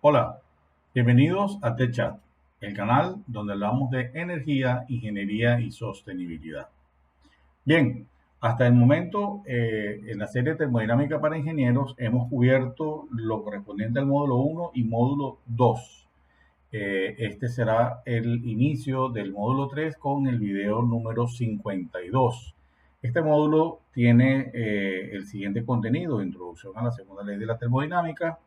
Hola, bienvenidos a TechChat, el canal donde hablamos de energía, ingeniería y sostenibilidad. Bien, hasta el momento en la serie Termodinámica para Ingenieros hemos cubierto lo correspondiente al módulo 1 y módulo 2. Este será el inicio del módulo 3 con el video número 52. Este módulo tiene el siguiente contenido: introducción a la segunda ley de la termodinámica,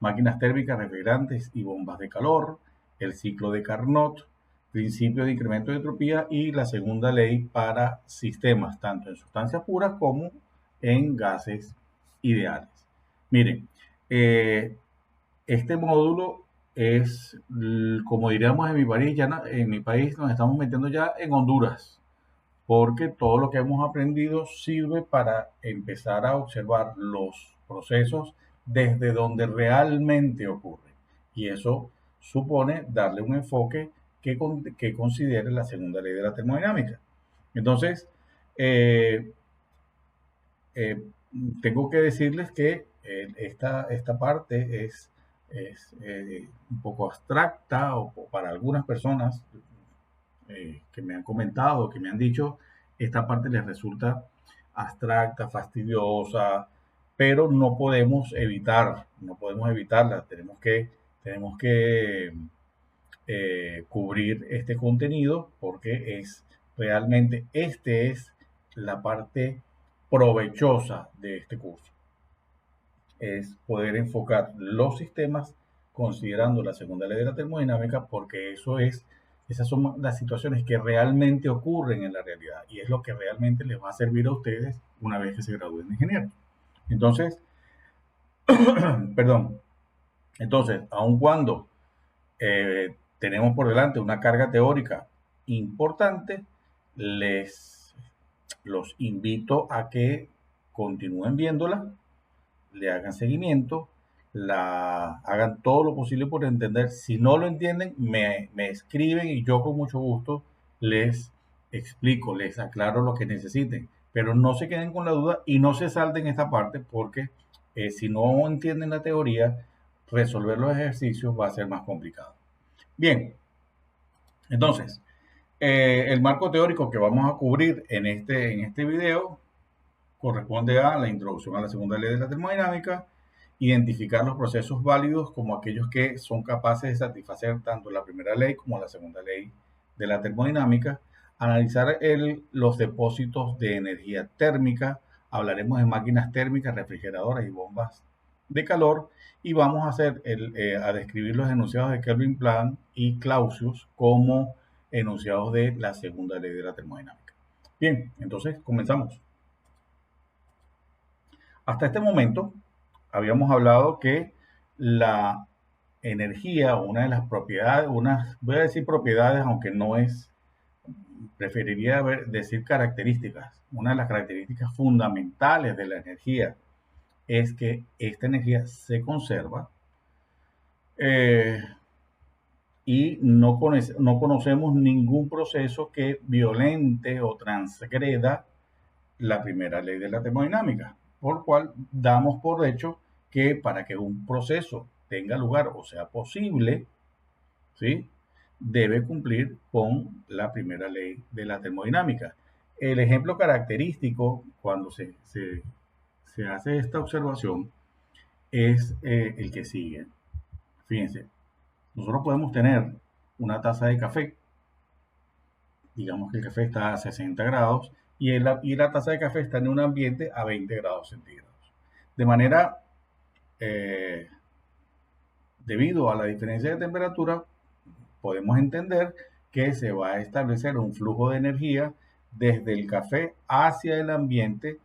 máquinas térmicas, refrigerantes y bombas de calor, el ciclo de Carnot, principio de incremento de entropía y la segunda ley para sistemas, tanto en sustancias puras como en gases ideales. Miren, este módulo es, como diríamos en mi país, en mi país nos estamos metiendo ya en Honduras, porque todo lo que hemos aprendido sirve para empezar a observar los procesos desde donde realmente ocurren. Y eso supone darle un enfoque que considere la segunda ley de la termodinámica. Entonces, eh, eh, tengo que decirles que esta parte es un poco abstracta o para algunas personas que me han comentado, que me han dicho, esta parte les resulta abstracta, fastidiosa, pero no podemos evitarla, tenemos que cubrir este contenido porque este es la parte provechosa de este curso. Es poder enfocar los sistemas considerando la segunda ley de la termodinámica, porque esas son las situaciones que realmente ocurren en la realidad y es lo que realmente les va a servir a ustedes una vez que se gradúen de ingeniero. Entonces, perdón, entonces, aun cuando tenemos por delante una carga teórica importante, los invito a que continúen viéndola, le hagan seguimiento, hagan todo lo posible por entender. Si no lo entienden, me escriben y yo con mucho gusto les explico, les aclaro lo que necesiten. Pero no se queden con la duda y no se salten esta parte porque si no entienden la teoría, resolver los ejercicios va a ser más complicado. Bien, entonces, el marco teórico que vamos a cubrir en este video corresponde a la introducción a la segunda ley de la termodinámica, identificar los procesos válidos como aquellos que son capaces de satisfacer tanto la primera ley como la segunda ley de la termodinámica, analizar los depósitos de energía térmica, hablaremos de máquinas térmicas, refrigeradoras y bombas de calor, y vamos a describir los enunciados de Kelvin-Planck y Clausius como enunciados de la segunda ley de la termodinámica. Bien, entonces comenzamos. Hasta este momento habíamos hablado que la energía, una de las propiedades, voy a decir propiedades, aunque no es, preferiría decir características. Una de las características fundamentales de la energía es que esta energía se conserva eh, y no conocemos ningún proceso que violente o transgreda la primera ley de la termodinámica, por lo cual damos por hecho que para que un proceso tenga lugar o sea posible, ¿sí?, debe cumplir con la primera ley de la termodinámica. El ejemplo característico cuando se hace esta observación es el que sigue. Fíjense, nosotros podemos tener una taza de café, digamos que el café está a 60 grados y la taza de café está en un ambiente a 20 grados centígrados. De manera, eh, debido a la diferencia de temperatura, podemos entender que se va a establecer un flujo de energía desde el café hacia el ambiente,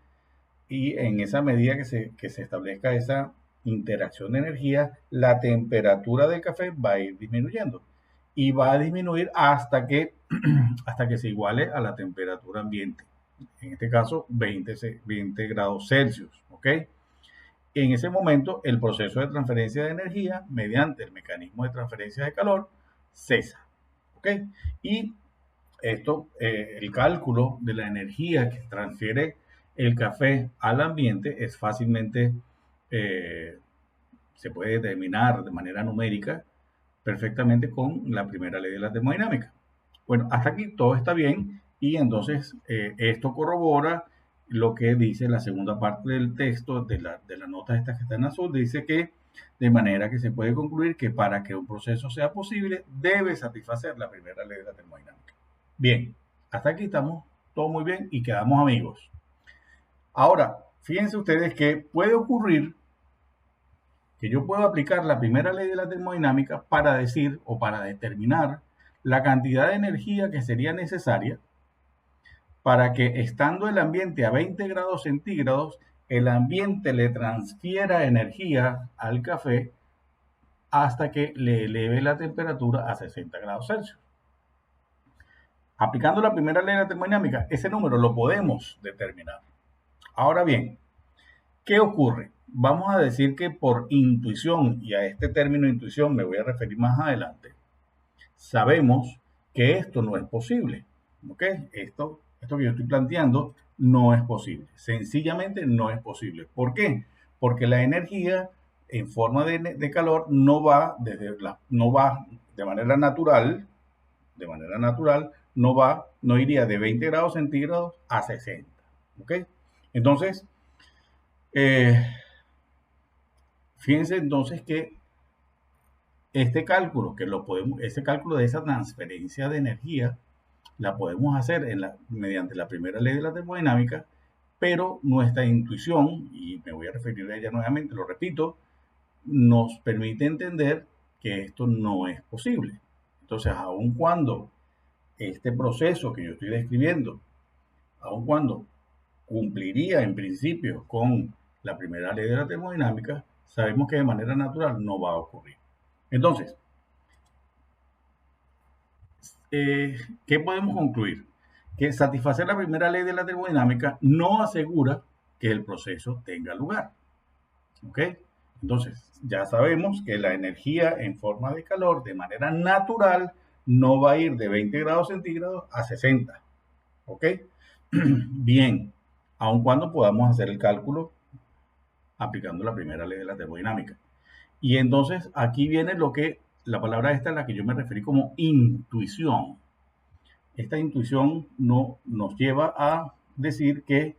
y en esa medida que se establezca esa interacción de energía, la temperatura del café va a ir disminuyendo y va a disminuir hasta que se iguale a la temperatura ambiente, en este caso 20 grados Celsius, ¿ok? En ese momento el proceso de transferencia de energía mediante el mecanismo de transferencia de calor cesa, ¿ok? Y el cálculo de la energía que transfiere el café al ambiente es fácilmente eh, se puede determinar de manera numérica perfectamente con la primera ley de la termodinámica. Bueno, hasta aquí todo está bien y entonces esto corrobora lo que dice la segunda parte del texto de la nota esta que está en azul. Dice que de manera que se puede concluir que para que un proceso sea posible debe satisfacer la primera ley de la termodinámica. Bien, hasta aquí estamos todo muy bien y quedamos amigos. Ahora, fíjense ustedes que puede ocurrir que yo puedo aplicar la primera ley de la termodinámica para decir o para determinar la cantidad de energía que sería necesaria para que estando el ambiente a 20 grados centígrados, el ambiente le transfiera energía al café hasta que le eleve la temperatura a 60 grados Celsius. Aplicando la primera ley de la termodinámica, ese número lo podemos determinar. Ahora bien, ¿qué ocurre? Vamos a decir que por intuición, y a este término intuición me voy a referir más adelante, sabemos que esto no es posible. ¿Ok? Esto que yo estoy planteando no es posible. Sencillamente no es posible. ¿Por qué? Porque la energía en forma de calor no va de manera natural, no iría de 20 grados centígrados a 60. ¿Ok? Entonces, fíjense entonces que ese cálculo de esa transferencia de energía la podemos hacer mediante la primera ley de la termodinámica, pero nuestra intuición, y me voy a referir a ella nuevamente, lo repito, nos permite entender que esto no es posible. Entonces, aun cuando este proceso que yo estoy describiendo, aun cuando cumpliría en principio con la primera ley de la termodinámica, sabemos que de manera natural no va a ocurrir. Entonces, ¿qué podemos concluir? Que satisfacer la primera ley de la termodinámica no asegura que el proceso tenga lugar. ¿Ok? Entonces, ya sabemos que la energía en forma de calor de manera natural no va a ir de 20 grados centígrados a 60. ¿Ok? Bien, aun cuando podamos hacer el cálculo aplicando la primera ley de la termodinámica. Y entonces aquí viene la palabra esta a la que yo me referí como intuición. Esta intuición nos lleva a decir que,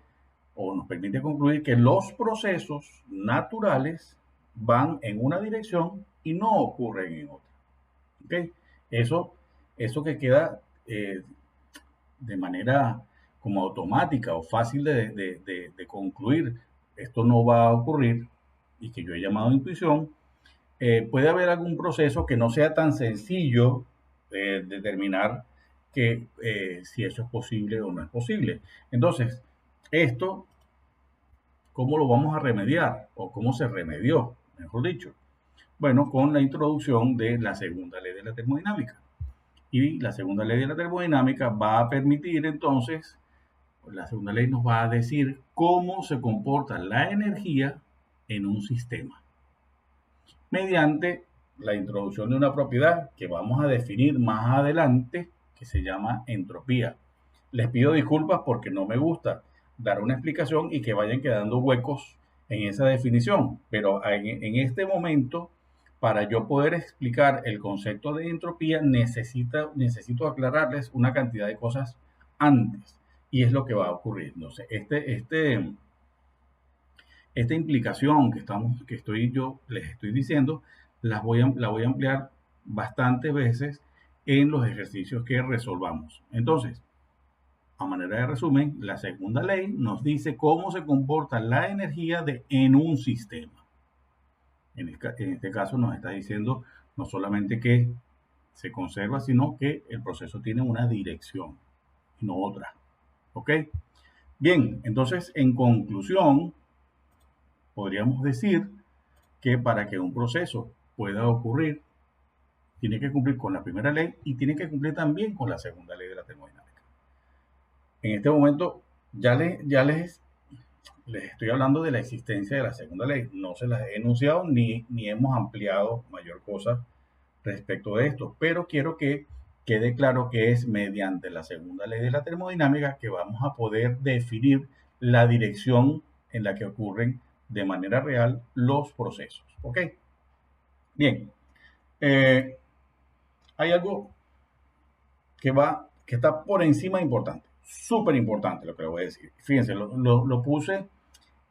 o nos permite concluir que los procesos naturales van en una dirección y no ocurren en otra. ¿Okay? Eso que queda de manera como automática o fácil de concluir, esto no va a ocurrir, y que yo he llamado intuición, puede haber algún proceso que no sea tan sencillo determinar que si eso es posible o no es posible. Entonces, esto, ¿cómo lo vamos a remediar? ¿O cómo se remedió, mejor dicho? Bueno, con la introducción de la segunda ley de la termodinámica. Y la segunda ley de la termodinámica va a permitir entonces, la segunda ley nos va a decir cómo se comporta la energía en un sistema, mediante la introducción de una propiedad que vamos a definir más adelante, que se llama entropía. Les pido disculpas porque no me gusta dar una explicación y que vayan quedando huecos en esa definición, pero en este momento, para yo poder explicar el concepto de entropía, necesito aclararles una cantidad de cosas antes, y es lo que va a ocurrir. Entonces, esta implicación les estoy diciendo, la voy a ampliar bastantes veces en los ejercicios que resolvamos. Entonces, a manera de resumen, la segunda ley nos dice cómo se comporta la energía en un sistema. En este caso nos está diciendo no solamente que se conserva, sino que el proceso tiene una dirección y no otra. ¿Ok? Bien, entonces, en conclusión, podríamos decir que para que un proceso pueda ocurrir, tiene que cumplir con la primera ley y tiene que cumplir también con la segunda ley de la termodinámica. En este momento ya les estoy hablando de la existencia de la segunda ley. No se las he enunciado ni hemos ampliado mayor cosa respecto de esto, pero quiero que quede claro que es mediante la segunda ley de la termodinámica que vamos a poder definir la dirección en la que ocurren de manera real los procesos. ¿Ok? Bien, eh, hay algo que está por encima de importante, súper importante lo que le voy a decir. Fíjense, lo puse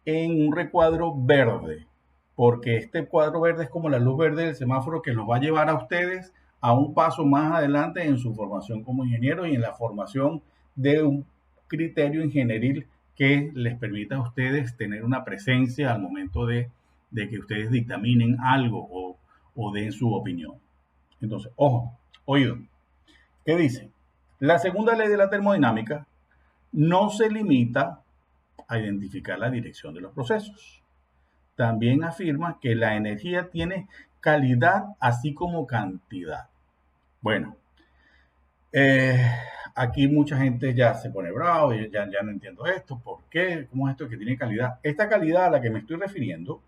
en un recuadro verde, porque este cuadro verde es como la luz verde del semáforo que los va a llevar a ustedes a un paso más adelante en su formación como ingeniero y en la formación de un criterio ingenieril que les permita a ustedes tener una presencia al momento de que ustedes dictaminen algo o den su opinión. Entonces, ojo, oído, ¿qué dice? La segunda ley de la termodinámica no se limita a identificar la dirección de los procesos. También afirma que la energía tiene calidad así como cantidad. Bueno, eh, aquí mucha gente ya se pone bravo y ya no entiendo esto. ¿Por qué? ¿Cómo es esto que tiene calidad? Esta calidad a la que me estoy refiriendo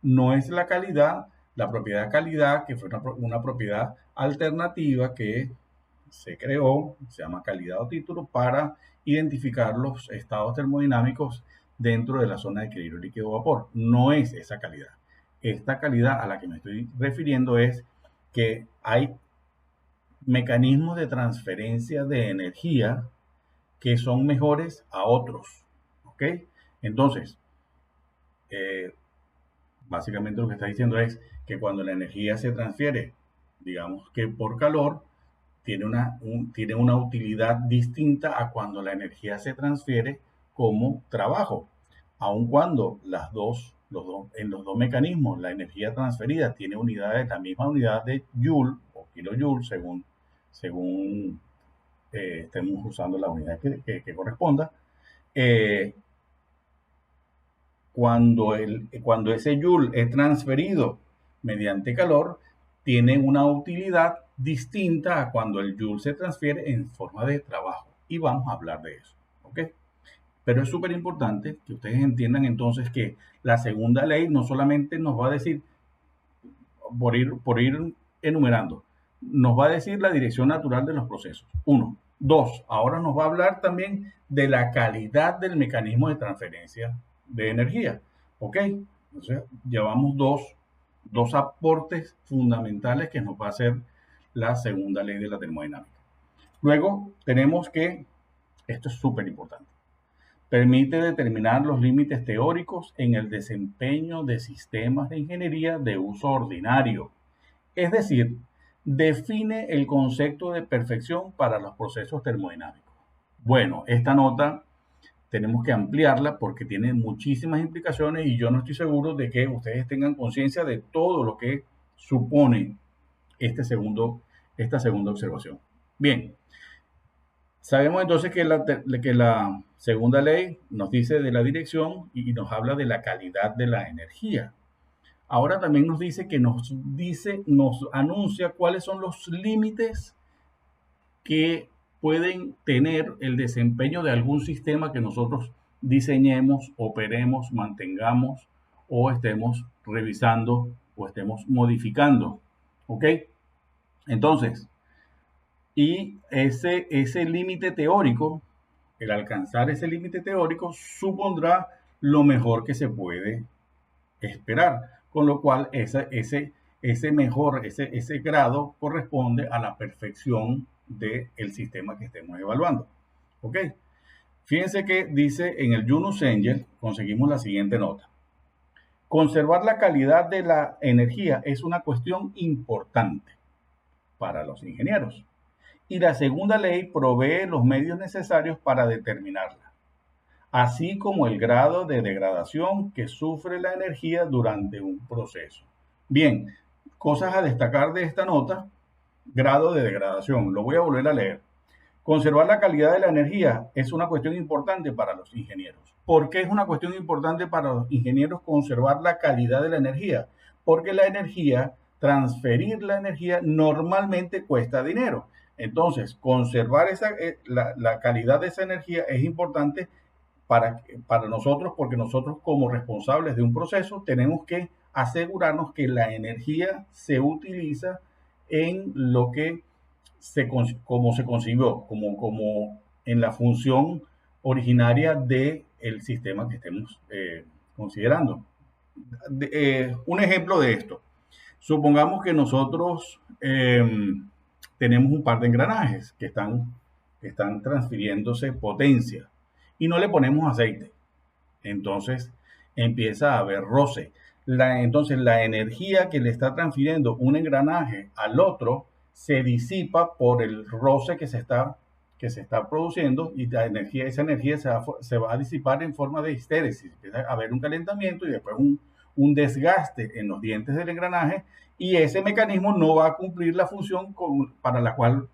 no es la calidad, la propiedad calidad, que fue una propiedad alternativa que se creó, se llama calidad o título, para identificar los estados termodinámicos dentro de la zona de equilibrio líquido-vapor. No es esa calidad. Esta calidad a la que me estoy refiriendo es que hay mecanismos de transferencia de energía que son mejores a otros. ¿Ok? Entonces, eh, básicamente lo que está diciendo es que cuando la energía se transfiere, digamos que por calor, tiene una utilidad distinta a cuando la energía se transfiere como trabajo. Aun cuando en los dos mecanismos la energía transferida tiene unidades, la misma unidad de joule o kilojoule, según estemos usando la unidad que corresponda, eh, cuando ese joule es transferido mediante calor, tiene una utilidad distinta a cuando el joule se transfiere en forma de trabajo. Y vamos a hablar de eso. ¿Ok? Pero es súper importante que ustedes entiendan entonces que la segunda ley no solamente nos va a decir, por ir enumerando, nos va a decir la dirección natural de los procesos. Uno. Dos, ahora nos va a hablar también de la calidad del mecanismo de transferencia de energía. ¿Ok? Entonces, llevamos dos aportes fundamentales que nos va a hacer la segunda ley de la termodinámica. Luego, tenemos que, esto es súper importante, permite determinar los límites teóricos en el desempeño de sistemas de ingeniería de uso ordinario. Es decir, define el concepto de perfección para los procesos termodinámicos. Bueno, esta nota tenemos que ampliarla porque tiene muchísimas implicaciones y yo no estoy seguro de que ustedes tengan conciencia de todo lo que supone esta segunda observación. Bien, sabemos entonces que la segunda ley nos dice de la dirección y nos habla de la calidad de la energía. Ahora también nos dice nos anuncia cuáles son los límites que pueden tener el desempeño de algún sistema que nosotros diseñemos, operemos, mantengamos o estemos revisando o estemos modificando. ¿Ok? Entonces, y ese límite teórico, el alcanzar ese límite teórico supondrá lo mejor que se puede esperar, con lo cual ese grado corresponde a la perfección del sistema que estemos evaluando. ¿Ok? Fíjense que dice en el Yunus Engel, conseguimos la siguiente nota. Conservar la calidad de la energía es una cuestión importante para los ingenieros. Y la segunda ley provee los medios necesarios para determinarla, así como el grado de degradación que sufre la energía durante un proceso. Bien, cosas a destacar de esta nota, grado de degradación. Lo voy a volver a leer. Conservar la calidad de la energía es una cuestión importante para los ingenieros. ¿Por qué es una cuestión importante para los ingenieros conservar la calidad de la energía? Porque la energía, transferir la energía normalmente cuesta dinero. Entonces, conservar la calidad de esa energía es importante para nosotros, porque nosotros como responsables de un proceso tenemos que asegurarnos que la energía se utiliza en lo que como se concibió, como en la función originaria del sistema que estemos considerando. Un ejemplo de esto. Supongamos que nosotros tenemos un par de engranajes que están transfiriéndose potencia y no le ponemos aceite. Entonces empieza a haber roce. Entonces la energía que le está transfiriendo un engranaje al otro se disipa por el roce que se está produciendo, y esa energía se va a disipar en forma de histéresis. Empieza a haber un calentamiento y después un desgaste en los dientes del engranaje, y ese mecanismo no va a cumplir la función para la cual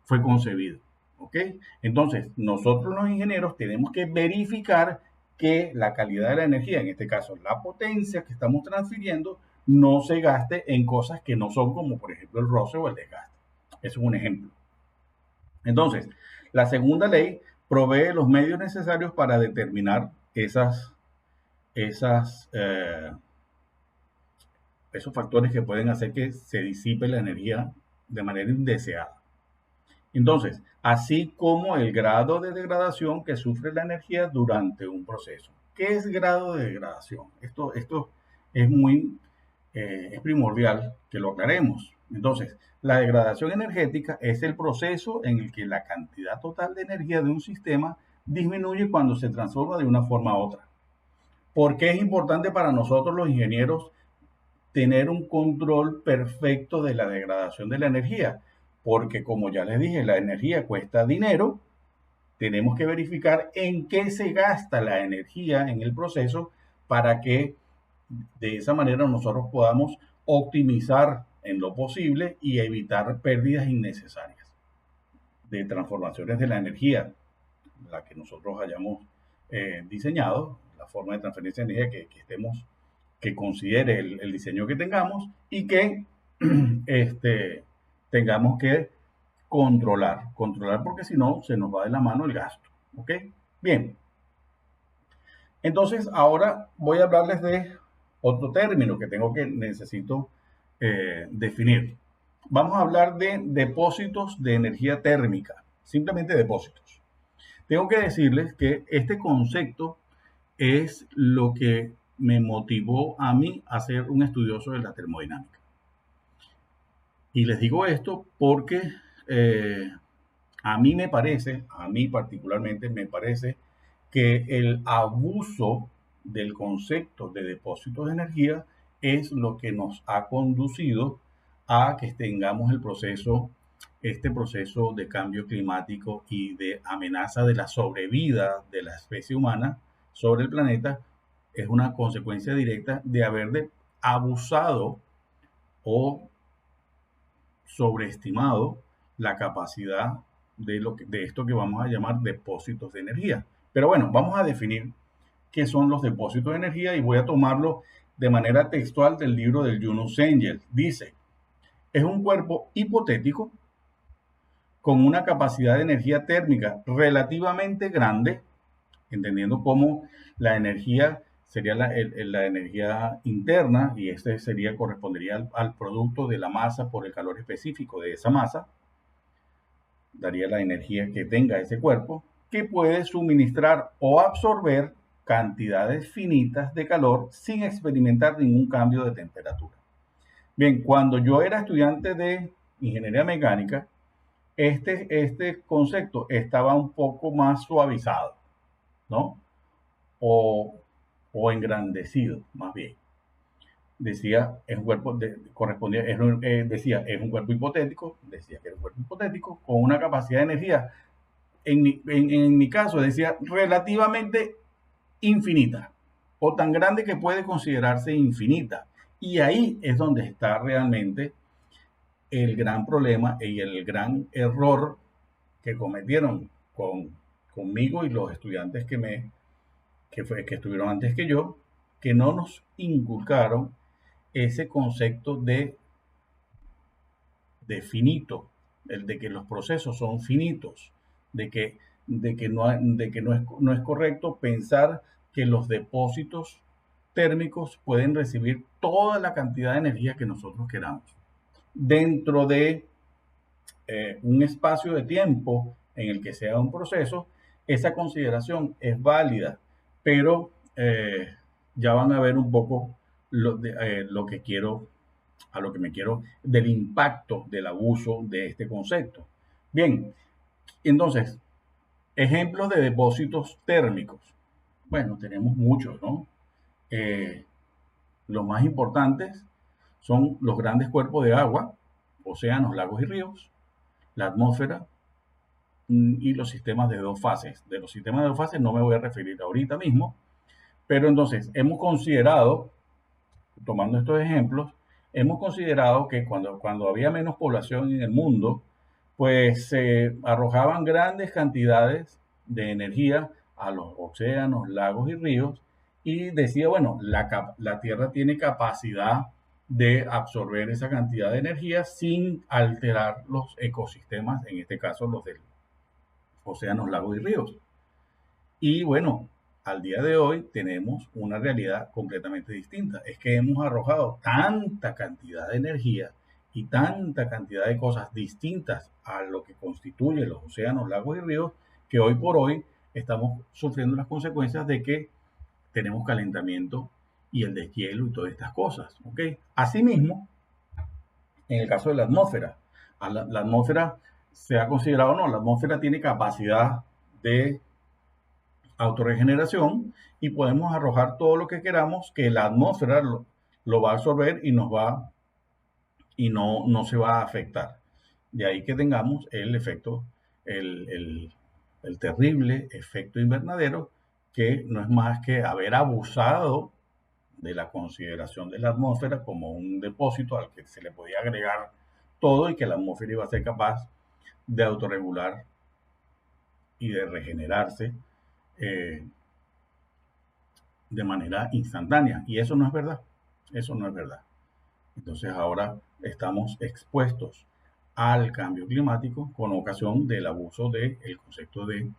fue concebido. ¿Ok? Entonces, nosotros los ingenieros tenemos que verificar que la calidad de la energía, en este caso la potencia que estamos transfiriendo, no se gaste en cosas que no son, como por ejemplo el roce o el desgaste. Eso es un ejemplo. Entonces, la segunda ley provee los medios necesarios para determinar esas, esos factores que pueden hacer que se disipe la energía de manera indeseada. Entonces, así como el grado de degradación que sufre la energía durante un proceso. ¿Qué es grado de degradación? Esto es es primordial que lo aclaremos. Entonces, la degradación energética es el proceso en el que la cantidad total de energía de un sistema disminuye cuando se transforma de una forma a otra. ¿Por qué es importante para nosotros los ingenieros tener un control perfecto de la degradación de la energía? Porque, como ya les dije, la energía cuesta dinero. Tenemos que verificar en qué se gasta la energía en el proceso para que de esa manera nosotros podamos optimizar en lo posible y evitar pérdidas innecesarias de transformaciones de la energía, la que nosotros hayamos diseñado, la forma de transferencia de energía que considere el diseño que tengamos, y que tengamos que controlar, porque si no se nos va de la mano el gasto. ¿Ok? Bien. Entonces, ahora voy a hablarles de otro término que necesito definir. Vamos a hablar de depósitos de energía térmica, simplemente depósitos. Tengo que decirles que este concepto es lo que me motivó a mí a ser un estudioso de la termodinámica. Y les digo esto porque a mí particularmente me parece que el abuso del concepto de depósitos de energía es lo que nos ha conducido a que tengamos este proceso de cambio climático y de amenaza de la sobrevida de la especie humana sobre el planeta. Es una consecuencia directa de haber abusado o sobreestimado la capacidad de esto que vamos a llamar depósitos de energía. Pero bueno, vamos a definir qué son los depósitos de energía, y voy a tomarlo de manera textual del libro del Yunus Engel. Dice: es un cuerpo hipotético con una capacidad de energía térmica relativamente grande, entendiendo cómo la energía sería la energía interna, y correspondería al producto de la masa por el calor específico de esa masa, daría la energía que tenga ese cuerpo, que puede suministrar o absorber cantidades finitas de calor sin experimentar ningún cambio de temperatura. Bien, cuando yo era estudiante de ingeniería mecánica, este concepto estaba un poco más suavizado, ¿no? O, o engrandecido, más bien. Decía, es un cuerpo, decía, es un cuerpo hipotético, decía que era un cuerpo hipotético con una capacidad de energía, en mi caso decía, relativamente infinita, o tan grande que puede considerarse infinita. Y ahí es donde está realmente el gran problema y el gran error que cometieron conmigo y los estudiantes que estuvieron antes que yo, que no nos inculcaron ese concepto de finito, el de que los procesos son finitos, de que no es correcto pensar que los depósitos térmicos pueden recibir toda la cantidad de energía que nosotros queramos dentro de un espacio de tiempo en el que sea un proceso. Esa consideración es válida, pero ya van a ver un poco lo que quiero a lo que me quiero, del impacto del abuso de este concepto. Bien, entonces, ejemplos de depósitos térmicos. Bueno, tenemos muchos, ¿no? Los más importantes son los grandes cuerpos de agua, océanos, lagos y ríos, la atmósfera y los sistemas de dos fases. De los sistemas de dos fases no me voy a referir ahorita mismo, pero entonces hemos considerado, tomando estos ejemplos, hemos considerado que cuando había menos población en el mundo, pues se arrojaban grandes cantidades de energía a los océanos, lagos y ríos, y decía, bueno, la Tierra tiene capacidad de absorber esa cantidad de energía sin alterar los ecosistemas, en este caso los del océanos, lagos y ríos. Y bueno, al día de hoy tenemos una realidad completamente distinta. Es que hemos arrojado tanta cantidad de energía y tanta cantidad de cosas distintas a lo que constituye los océanos, lagos y ríos, que hoy por hoy estamos sufriendo las consecuencias de que tenemos calentamiento y el deshielo y todas estas cosas. ¿Ok? Asimismo, en el caso de la atmósfera, la atmósfera se ha considerado, no, la atmósfera tiene capacidad de autorregeneración y podemos arrojar todo lo que queramos que la atmósfera lo va a absorber y nos va y no se va a afectar. De ahí que tengamos el efecto, el terrible efecto invernadero, que no es más que haber abusado de la consideración de la atmósfera como un depósito al que se le podía agregar todo y que la atmósfera iba a ser capaz de autorregular y de regenerarse eh, de manera instantánea. Y eso no es verdad. Eso no es verdad. Entonces ahora estamos expuestos al cambio climático con ocasión del abuso del concepto de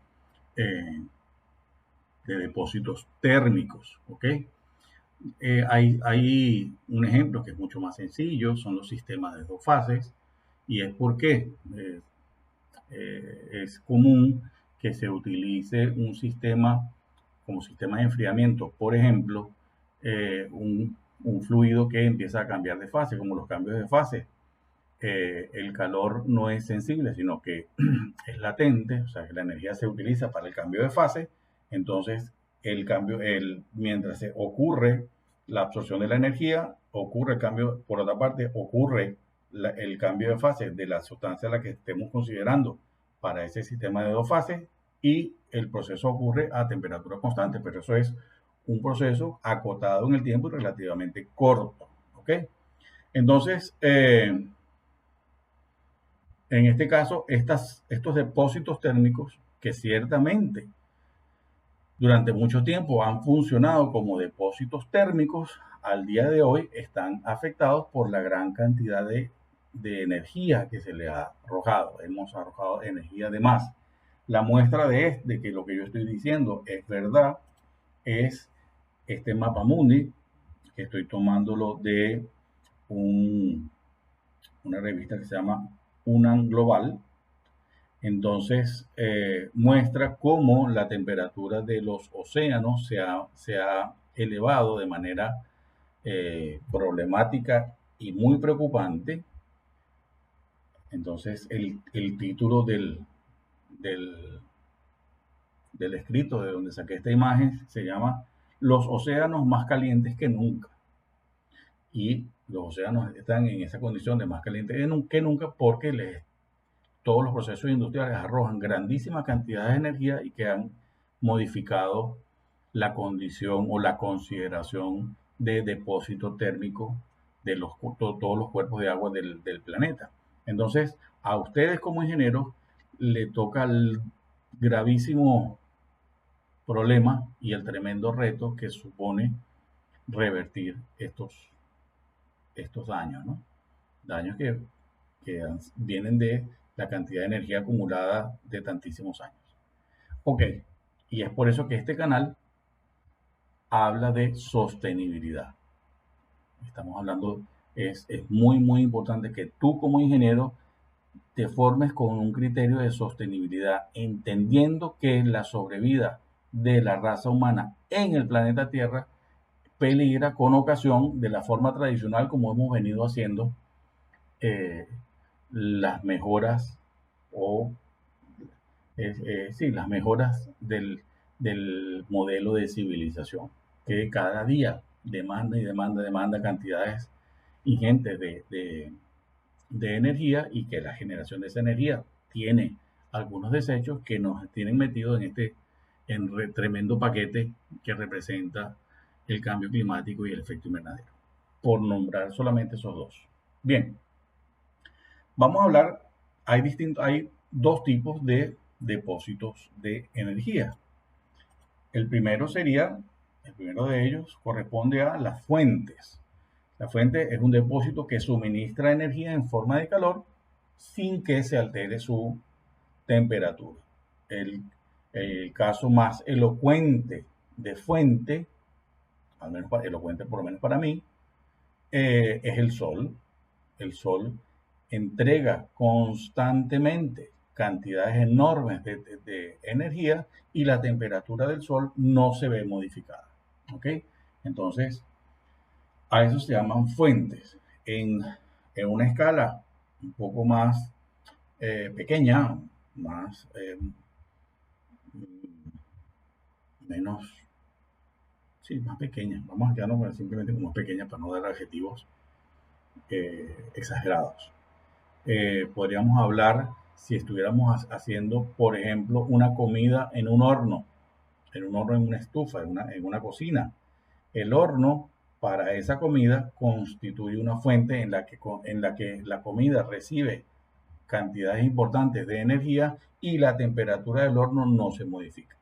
depósitos térmicos. ¿Ok? Hay un ejemplo que es mucho más sencillo, son los sistemas de dos fases, y es porque es común que se utilice un sistema como sistema de enfriamiento, por ejemplo, un fluido que empieza a cambiar de fase, como los cambios de fase. El calor no es sensible, sino que es latente, o sea, que la energía se utiliza para el cambio de fase, entonces mientras se ocurre la absorción de la energía, ocurre el cambio, por otra parte, ocurre el cambio de fase de la sustancia a la que estemos considerando para ese sistema de dos fases y el proceso ocurre a temperatura constante, pero eso es un proceso acotado en el tiempo y relativamente corto. ¿Ok? Entonces, en este caso, estos depósitos térmicos que ciertamente durante mucho tiempo han funcionado como depósitos térmicos, al día de hoy están afectados por la gran cantidad de energía que se le ha arrojado. Hemos arrojado energía de más. La muestra de que lo que yo estoy diciendo es verdad es este mapa mundi, que estoy tomándolo de una revista que se llama UNAM Global. Entonces muestra cómo la temperatura de los océanos se ha elevado de manera problemática y muy preocupante. Entonces el título del, del escrito de donde saqué esta imagen se llama Los océanos más calientes que nunca. Y los océanos están en esa condición de más calientes que nunca porque todos los procesos industriales arrojan grandísima cantidad de energía y que han modificado la condición o la consideración de depósito térmico de todos los cuerpos de agua del planeta. Entonces, a ustedes como ingenieros le toca el gravísimo problema y el tremendo reto que supone revertir estos daños, ¿no? Daños que vienen de la cantidad de energía acumulada de tantísimos años. Ok, y es por eso que este canal habla de sostenibilidad. Estamos hablando, es muy, muy importante que tú como ingeniero te formes con un criterio de sostenibilidad, entendiendo que la sobrevida de la raza humana en el planeta Tierra peligra con ocasión de la forma tradicional como hemos venido haciendo las mejoras o sí, las mejoras del modelo de civilización, que cada día demanda y demanda cantidades ingentes de energía, y que la generación de esa energía tiene algunos desechos que nos tienen metidos en tremendo paquete que representa el cambio climático y el efecto invernadero, por nombrar solamente esos dos. Bien, vamos a hablar, hay dos tipos de depósitos de energía. El primero de ellos corresponde a las fuentes. La fuente es un depósito que suministra energía en forma de calor sin que se altere su temperatura. El, el caso más elocuente de fuente, al menos elocuente por lo menos para mí, es el sol. El sol entrega constantemente cantidades enormes de energía, y la temperatura del sol no se ve modificada. ¿Ok? Entonces, a eso se llaman fuentes. En una escala un poco más pequeña, más menos, sí, más pequeña. Vamos a quedarnos simplemente como pequeña para no dar adjetivos exagerados. Podríamos hablar si estuviéramos haciendo, por ejemplo, una comida en un horno, en una estufa, en una cocina. El horno para esa comida constituye una fuente en la que la comida recibe cantidades importantes de energía y la temperatura del horno no se modifica.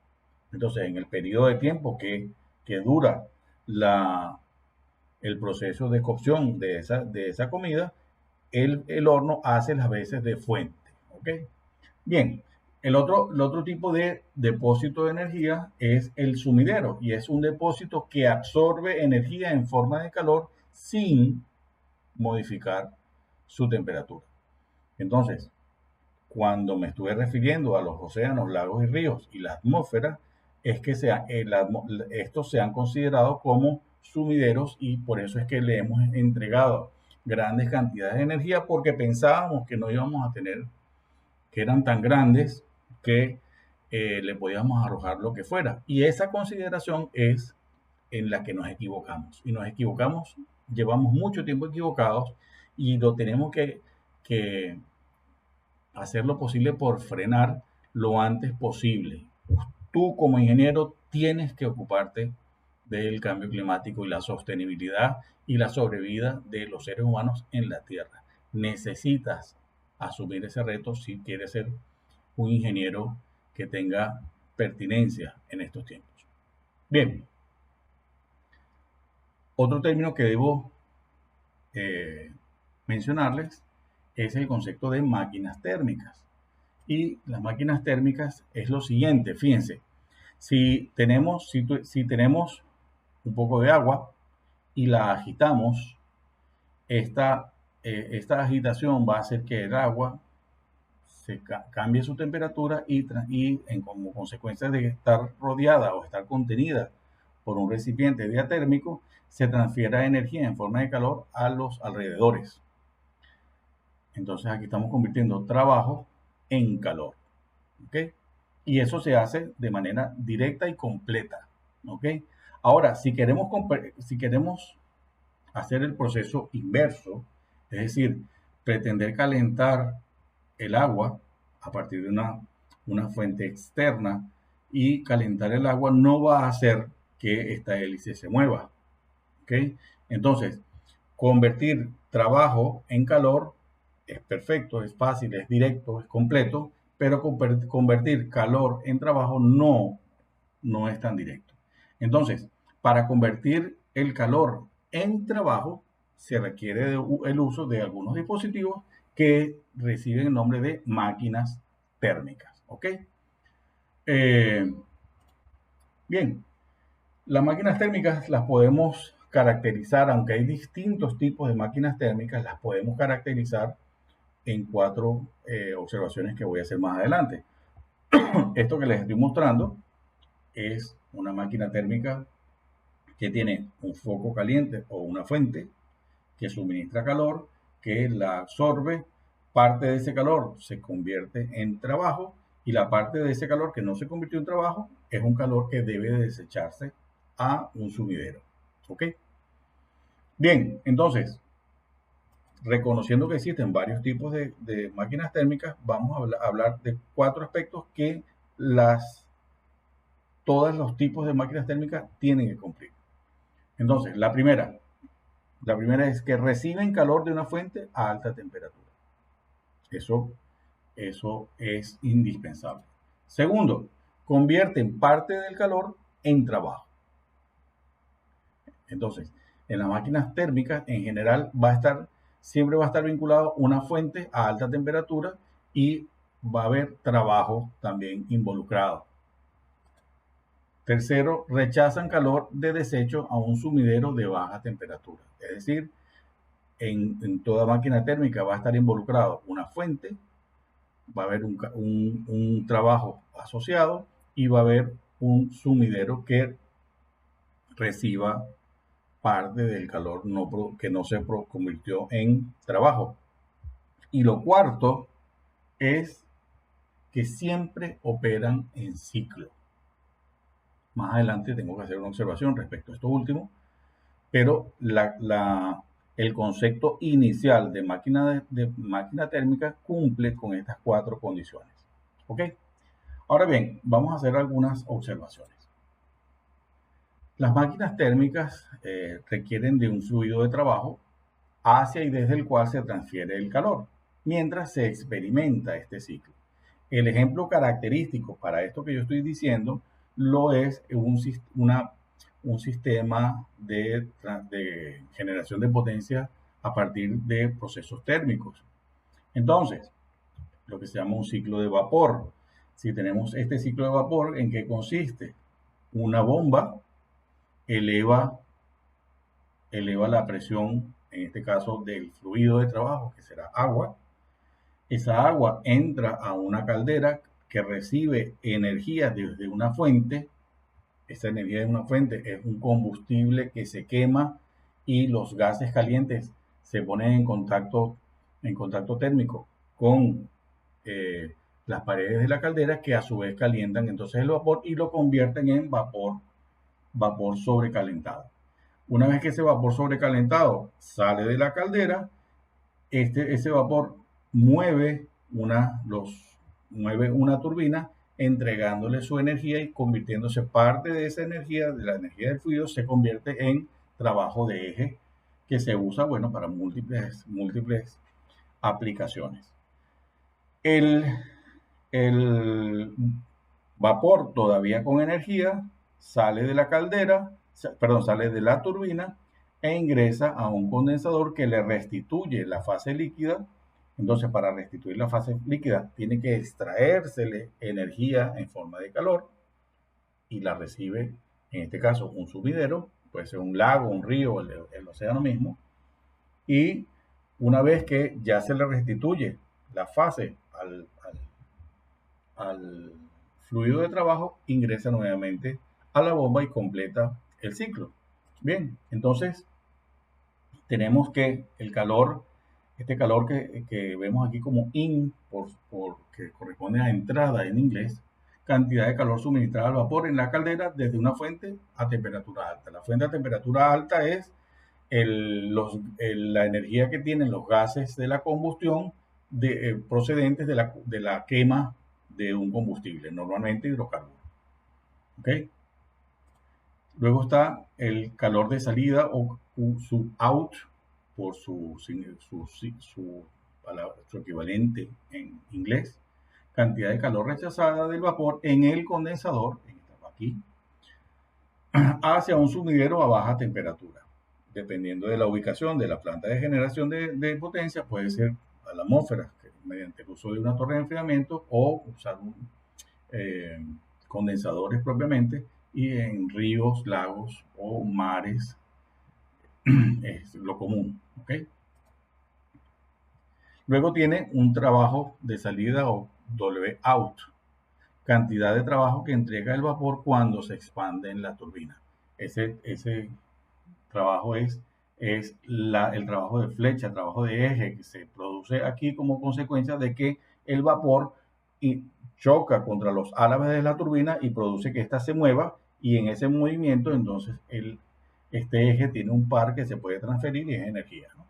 Entonces, en el periodo de tiempo que dura el proceso de cocción de esa comida, el horno hace las veces de fuente. ¿Ok? Bien, el otro tipo de depósito de energía es el sumidero, y es un depósito que absorbe energía en forma de calor sin modificar su temperatura. Entonces, cuando me estuve refiriendo a los océanos, lagos y ríos y la atmósfera, es que estos se han considerado como sumideros, y por eso es que le hemos entregado grandes cantidades de energía, porque pensábamos que no íbamos a tener, que eran tan grandes que le podíamos arrojar lo que fuera. Y esa consideración es en la que nos equivocamos. Y nos equivocamos, llevamos mucho tiempo equivocados, y lo tenemos que hacer lo posible por frenar lo antes posible. Tú como ingeniero tienes que ocuparte del cambio climático y la sostenibilidad y la sobrevida de los seres humanos en la Tierra. Necesitas asumir ese reto si quieres ser un ingeniero que tenga pertinencia en estos tiempos. Bien, otro término que debo mencionarles es el concepto de máquinas térmicas. Y las máquinas térmicas es lo siguiente, fíjense, si tenemos un poco de agua y la agitamos, esta agitación va a hacer que el agua cambie su temperatura, y como consecuencia de estar rodeada o estar contenida por un recipiente diatérmico, se transfiera energía en forma de calor a los alrededores. Entonces aquí estamos convirtiendo trabajo en calor. ¿Ok? Y eso se hace de manera directa y completa. ¿Ok? Ahora, si queremos hacer el proceso inverso, es decir, pretender calentar el agua a partir de una fuente externa, y calentar el agua no va a hacer que esta hélice se mueva. ¿Ok? Entonces, convertir trabajo en calor es perfecto, es fácil, es directo, es completo, pero convertir calor en trabajo no es tan directo. Entonces, para convertir el calor en trabajo, se requiere el uso de algunos dispositivos que reciben el nombre de máquinas térmicas. ¿Ok? Bien, las máquinas térmicas las podemos caracterizar, aunque hay distintos tipos de máquinas térmicas, las podemos caracterizar en 4 observaciones que voy a hacer más adelante. Esto que les estoy mostrando es una máquina térmica que tiene un foco caliente o una fuente que suministra calor, que la absorbe, parte de ese calor se convierte en trabajo y la parte de ese calor que no se convirtió en trabajo es un calor que debe desecharse a un sumidero. ¿Ok? Bien, entonces, reconociendo que existen varios tipos de máquinas térmicas, vamos a hablar de 4 aspectos que todos los tipos de máquinas térmicas tienen que cumplir. Entonces, la primera es que reciben calor de una fuente a alta temperatura. Eso es indispensable. Segundo, convierten parte del calor en trabajo. Entonces, en las máquinas térmicas, en general, siempre va a estar vinculado una fuente a alta temperatura y va a haber trabajo también involucrado. Tercero, rechazan calor de desecho a un sumidero de baja temperatura. Es decir, en toda máquina térmica va a estar involucrado una fuente, va a haber un trabajo asociado y va a haber un sumidero que reciba parte del calor que no se convirtió en trabajo. Y lo cuarto es que siempre operan en ciclo. Más adelante tengo que hacer una observación respecto a esto último, pero el concepto inicial de máquina térmica cumple con estas 4 condiciones. ¿Ok? Ahora bien, vamos a hacer algunas observaciones. Las máquinas térmicas requieren de un fluido de trabajo hacia y desde el cual se transfiere el calor, mientras se experimenta este ciclo. El ejemplo característico para esto que yo estoy diciendo lo es un sistema de generación de potencia a partir de procesos térmicos. Entonces, lo que se llama un ciclo de vapor. Si tenemos este ciclo de vapor, ¿en qué consiste? Una bomba eleva la presión, en este caso del fluido de trabajo, que será agua. Esa agua entra a una caldera que recibe energía desde una fuente. Esa energía de una fuente es un combustible que se quema y los gases calientes se ponen en contacto térmico con las paredes de la caldera, que a su vez calientan entonces el vapor y lo convierten en vapor sobrecalentado. Una vez que ese vapor sobrecalentado sale de la caldera, ese vapor mueve una turbina, entregándole su energía y convirtiéndose parte de esa energía, de la energía del fluido, se convierte en trabajo de eje que se usa, bueno, para múltiples aplicaciones. El vapor todavía con energía sale de la caldera, sale de la turbina e ingresa a un condensador que le restituye la fase líquida. Entonces, para restituir la fase líquida, tiene que extraérsele energía en forma de calor y la recibe, en este caso, un sumidero, puede ser un lago, un río, el océano mismo. Y una vez que ya se le restituye la fase al fluido de trabajo, ingresa nuevamente a la bomba y completa el ciclo. Bien, entonces tenemos que el calor, este calor que vemos aquí como in, que corresponde a entrada en inglés, cantidad de calor suministrada al vapor en la caldera desde una fuente a temperatura alta. La fuente a temperatura alta es la energía que tienen los gases de la combustión procedentes de la quema de un combustible, normalmente hidrocarburo. ¿Ok? Luego está el calor de salida o su out, por su equivalente en inglés, cantidad de calor rechazada del vapor en el condensador, aquí, hacia un sumidero a baja temperatura. Dependiendo de la ubicación de la planta de generación de potencia, puede ser a la atmósfera, mediante el uso de una torre de enfriamiento, o usar condensadores propiamente, y en ríos, lagos o mares es lo común. ¿Okay? Luego tiene un trabajo de salida o W-out, cantidad de trabajo que entrega el vapor cuando se expande en la turbina. ese trabajo es el trabajo de flecha, el trabajo de eje que se produce aquí como consecuencia de que el vapor choca contra los álabes de la turbina y produce que ésta se mueva, y en ese movimiento entonces este eje tiene un par que se puede transferir y es energía, ¿no?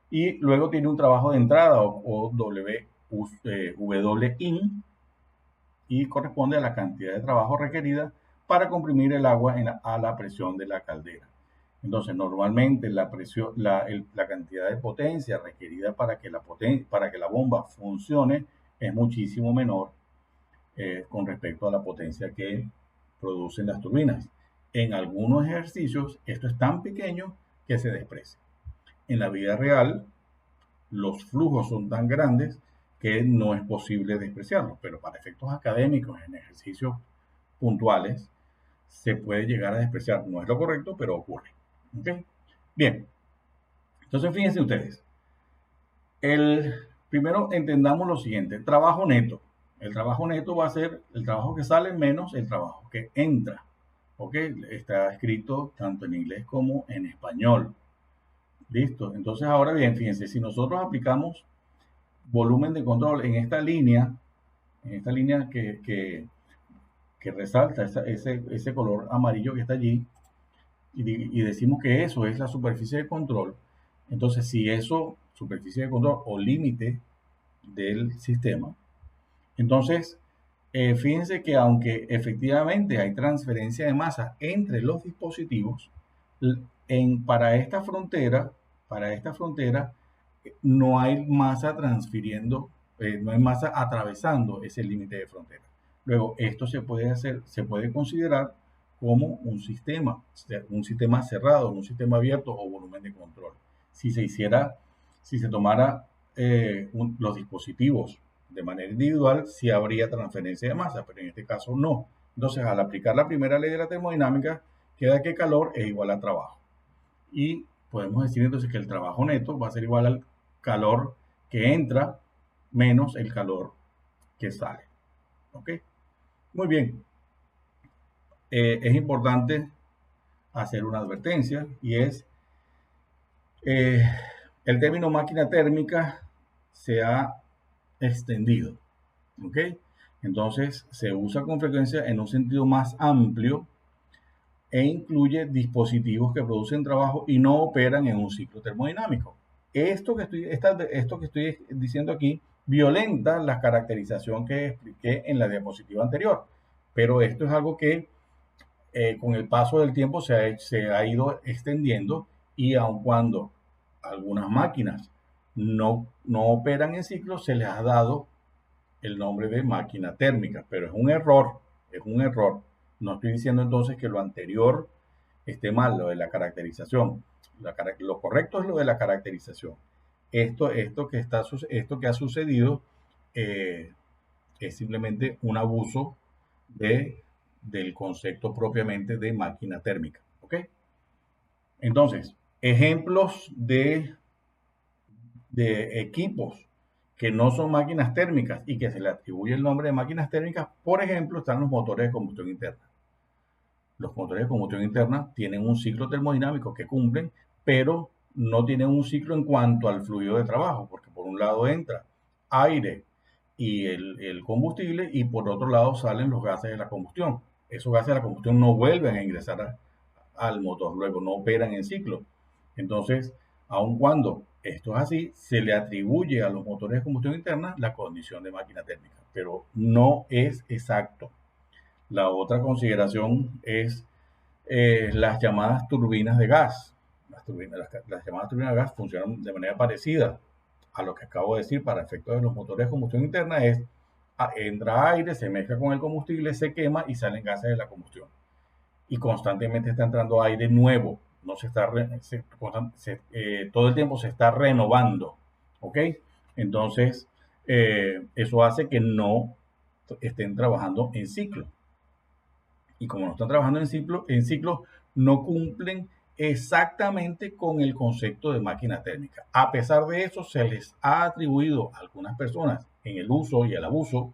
Y luego tiene un trabajo de entrada o WIN, y corresponde a la cantidad de trabajo requerida para comprimir el agua a la presión de la caldera. Entonces, normalmente la cantidad de potencia requerida para que la bomba funcione es muchísimo menor con respecto a la potencia que producen las turbinas. En algunos ejercicios esto es tan pequeño que se desprecia. En la vida real, los flujos son tan grandes que no es posible despreciarlos, pero para efectos académicos, en ejercicios puntuales, se puede llegar a despreciar. No es lo correcto, pero ocurre. ¿Okay? Bien, entonces fíjense ustedes. Primero entendamos lo siguiente: trabajo neto. El trabajo neto va a ser el trabajo que sale menos el trabajo que entra. ¿Ok? Está escrito tanto en inglés como en español. Listo. Entonces, ahora bien, fíjense, si nosotros aplicamos volumen de control en esta línea que resalta ese color amarillo que está allí, y decimos que eso es la superficie de control, entonces si eso, superficie de control o límite del sistema, entonces fíjense que aunque efectivamente hay transferencia de masa entre los dispositivos, para esta frontera no hay masa transfiriendo, no hay masa atravesando ese límite de frontera. Luego, esto se puede considerar como un sistema cerrado, un sistema abierto o volumen de control. Si se tomara los dispositivos de manera individual, sí habría transferencia de masa, pero en este caso no. Entonces, al aplicar la primera ley de la termodinámica, queda que calor es igual a trabajo. Y podemos decir entonces que el trabajo neto va a ser igual al calor que entra menos el calor que sale. ¿Ok? Muy bien. Es importante hacer una advertencia, y es el término máquina térmica se ha extendido. ¿Ok? Entonces se usa con frecuencia en un sentido más amplio e incluye dispositivos que producen trabajo y no operan en un ciclo termodinámico. Esto que estoy diciendo aquí violenta la caracterización que expliqué en la diapositiva anterior, pero esto es algo que con el paso del tiempo se ha ido extendiendo, y aun cuando algunas máquinas no operan en ciclo, se les ha dado el nombre de máquina térmica, pero es un error. No estoy diciendo entonces que lo anterior esté mal, lo de la caracterización. Lo correcto es lo de la caracterización. Esto que ha sucedido es simplemente un abuso del concepto propiamente de máquina térmica. ¿Ok? Entonces, ejemplos de equipos que no son máquinas térmicas y que se le atribuye el nombre de máquinas térmicas, por ejemplo, están los motores de combustión interna. Los motores de combustión interna tienen un ciclo termodinámico que cumplen, pero no tienen un ciclo en cuanto al fluido de trabajo, porque por un lado entra aire y el combustible, y por otro lado salen los gases de la combustión. Esos gases de la combustión no vuelven a ingresar al motor, luego no operan en ciclo. Entonces, aun cuando esto es así, se le atribuye a los motores de combustión interna la condición de máquina térmica, pero no es exacto. La otra consideración es las llamadas turbinas de gas. Las llamadas turbinas de gas funcionan de manera parecida a lo que acabo de decir para efectos de los motores de combustión interna. Entra aire, se mezcla con el combustible, se quema y salen gases de la combustión. Y constantemente está entrando aire nuevo. No se está todo el tiempo se está renovando. ¿Ok? Entonces, eso hace que no estén trabajando en ciclo. Y como no están trabajando en ciclo, no cumplen exactamente con el concepto de máquina térmica. A pesar de eso, se les ha atribuido a algunas personas, en el uso y el abuso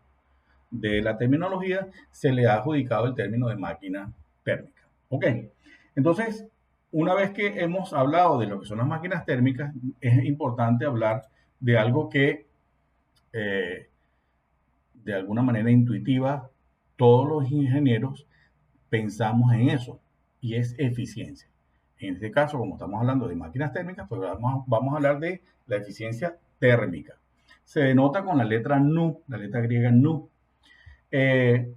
de la terminología, se le ha adjudicado el término de máquina térmica. Ok, entonces, una vez que hemos hablado de lo que son las máquinas térmicas, es importante hablar de algo que eh, de alguna manera intuitiva todos los ingenieros pensamos en eso, y es eficiencia. En este caso, como estamos hablando de máquinas térmicas, pues vamos a hablar de la eficiencia térmica. Se denota con la letra NU, la letra griega NU. Eh,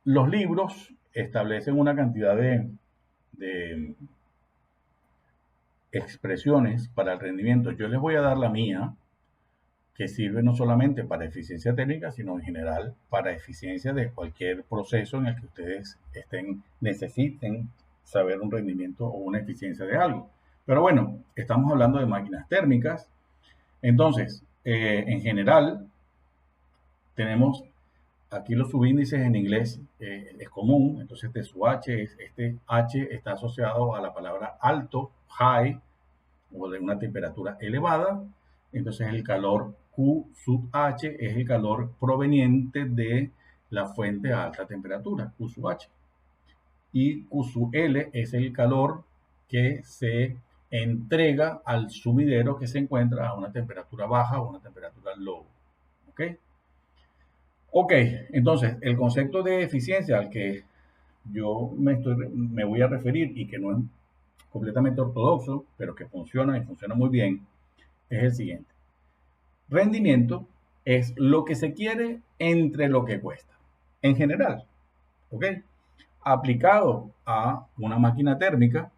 los libros establecen una cantidad de expresiones para el rendimiento. Yo les voy a dar la mía, que sirve no solamente para eficiencia técnica, sino en general para eficiencia de cualquier proceso en el que ustedes necesiten saber un rendimiento o una eficiencia de algo. Pero bueno, estamos hablando de máquinas térmicas. Entonces, en general, tenemos aquí los subíndices en inglés, es común. Entonces, este H está asociado a la palabra alto, high, o de una temperatura elevada. Entonces el calor Q sub H es el calor proveniente de la fuente a alta temperatura, Q sub H. Y Q sub L es el calor que se entrega al sumidero que se encuentra a una temperatura baja o una temperatura low. ¿Ok? Ok, entonces el concepto de eficiencia al que yo me voy a referir y que no es completamente ortodoxo, pero que funciona y funciona muy bien, es el siguiente. Rendimiento es lo que se quiere entre lo que cuesta, en general, ¿ok? Aplicado a una máquina térmica,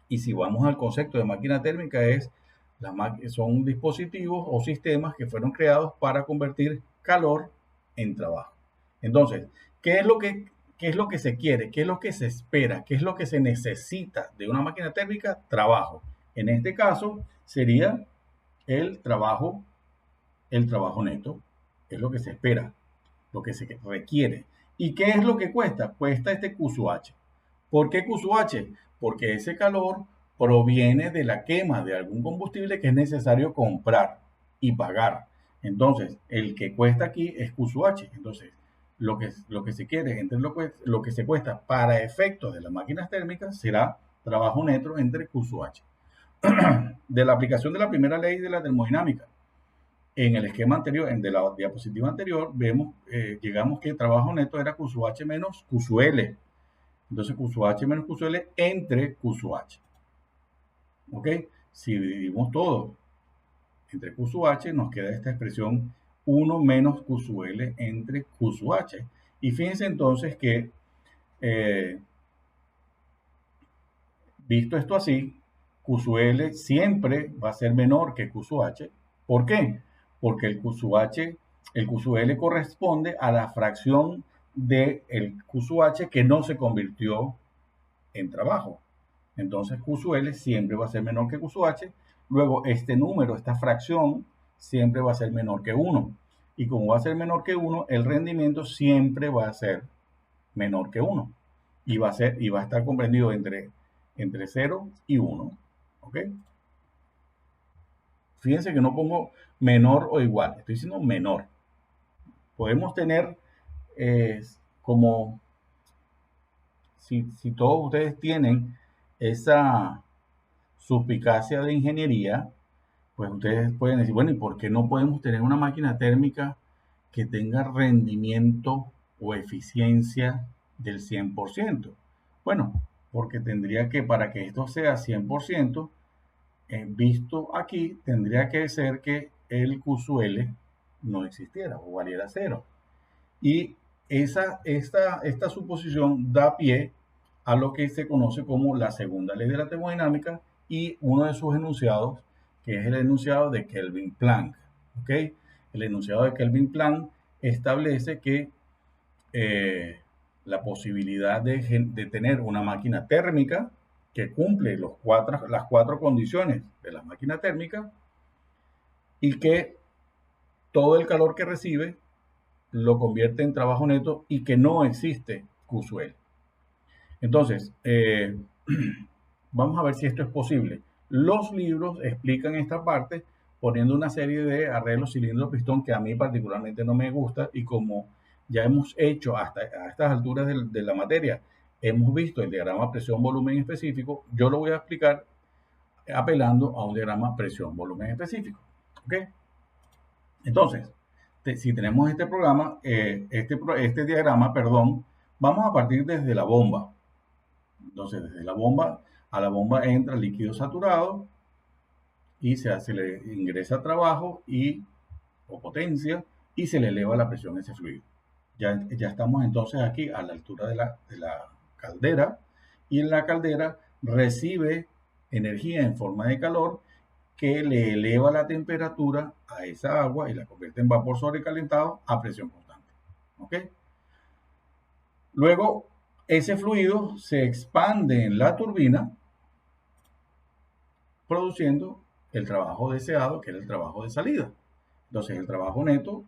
y si vamos al concepto de máquina térmica, son dispositivos o sistemas que fueron creados para convertir calor en trabajo. Entonces, ¿qué es lo que, qué es lo que se quiere? ¿Qué es lo que se espera? ¿Qué es lo que se necesita de una máquina térmica? Trabajo. En este caso, sería el trabajo el trabajo neto, es lo que se espera, lo que se requiere. ¿Y qué es lo que cuesta? Cuesta este QSUH. ¿Por qué QSUH? Porque ese calor proviene de la quema de algún combustible que es necesario comprar y pagar. Entonces, el que cuesta aquí es QSUH. Entonces, lo que se quiere entre lo que se cuesta para efectos de las máquinas térmicas será trabajo neto entre QSUH. De la aplicación de la primera ley de la termodinámica, en el esquema anterior, de la diapositiva anterior, llegamos que el trabajo neto era QSUH menos QSUL. Entonces, QSUH menos QSUL entre QSUH. ¿Ok? Si dividimos todo entre QSUH, nos queda esta expresión 1 menos QSUL entre QSUH. Y fíjense entonces que, visto esto así, QSUL siempre va a ser menor que QSUH. ¿Por qué? Porque el QSUL corresponde a la fracción del QSUH que no se convirtió en trabajo. Entonces QSUL siempre va a ser menor que QSUH. Luego este número, esta fracción, siempre va a ser menor que 1. Y como va a ser menor que 1, el rendimiento siempre va a ser menor que 1. Y va a estar comprendido entre 0 y 1. ¿Ok? Fíjense que no pongo menor o igual, estoy diciendo menor. Podemos tener como, si todos ustedes tienen esa suspicacia de ingeniería, pues ustedes pueden decir, bueno, ¿y por qué no podemos tener una máquina térmica que tenga rendimiento o eficiencia del 100%? Bueno, porque tendría que, para que esto sea 100%, visto aquí, tendría que ser que el QSUL no existiera o valiera cero. Y esta suposición da pie a lo que se conoce como la segunda ley de la termodinámica y uno de sus enunciados, que es el enunciado de Kelvin-Planck. ¿Okay? El enunciado de Kelvin-Planck establece que la posibilidad de tener una máquina térmica que cumple las cuatro condiciones de la máquina térmica y que todo el calor que recibe lo convierte en trabajo neto y que no existe QSUL. Entonces, vamos a ver si esto es posible. Los libros explican esta parte poniendo una serie de arreglos cilindro-pistón que a mí particularmente no me gusta, y como ya hemos hecho hasta a estas alturas de la materia hemos visto el diagrama presión-volumen específico, yo lo voy a explicar apelando a un diagrama presión-volumen específico. ¿Ok? Entonces, si tenemos este programa, este diagrama, perdón, vamos a partir desde la bomba. Entonces, desde la bomba, a la bomba entra líquido saturado y se le ingresa trabajo o potencia y se le eleva la presión a ese fluido. Ya estamos entonces aquí a la altura de la caldera, y en la caldera recibe energía en forma de calor que le eleva la temperatura a esa agua y la convierte en vapor sobrecalentado a presión constante. ¿Ok? Luego, ese fluido se expande en la turbina, produciendo el trabajo deseado, que es el trabajo de salida. Entonces, el trabajo neto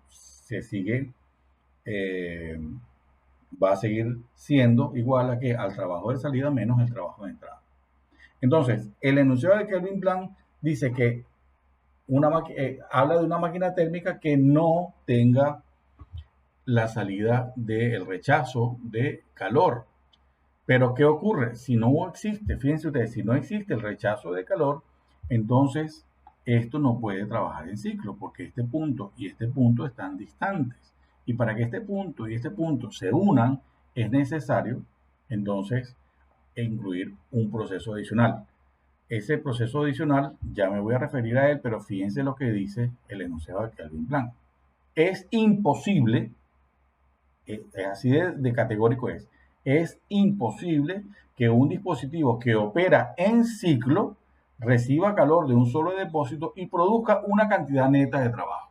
va a seguir siendo igual al trabajo de salida menos el trabajo de entrada. Entonces, el enunciado de Kelvin Plan dice que habla de una máquina térmica que no tenga la salida del rechazo de calor. Pero, ¿qué ocurre? Si no existe, fíjense ustedes, si no existe el rechazo de calor, entonces esto no puede trabajar en ciclo, porque este punto y este punto están distantes. Y para que este punto y este punto se unan, es necesario, entonces, incluir un proceso adicional. Ese proceso adicional, ya me voy a referir a él, pero fíjense lo que dice el enunciado de Kelvin Plan. Es imposible, así de categórico es imposible que un dispositivo que opera en ciclo reciba calor de un solo depósito y produzca una cantidad neta de trabajo.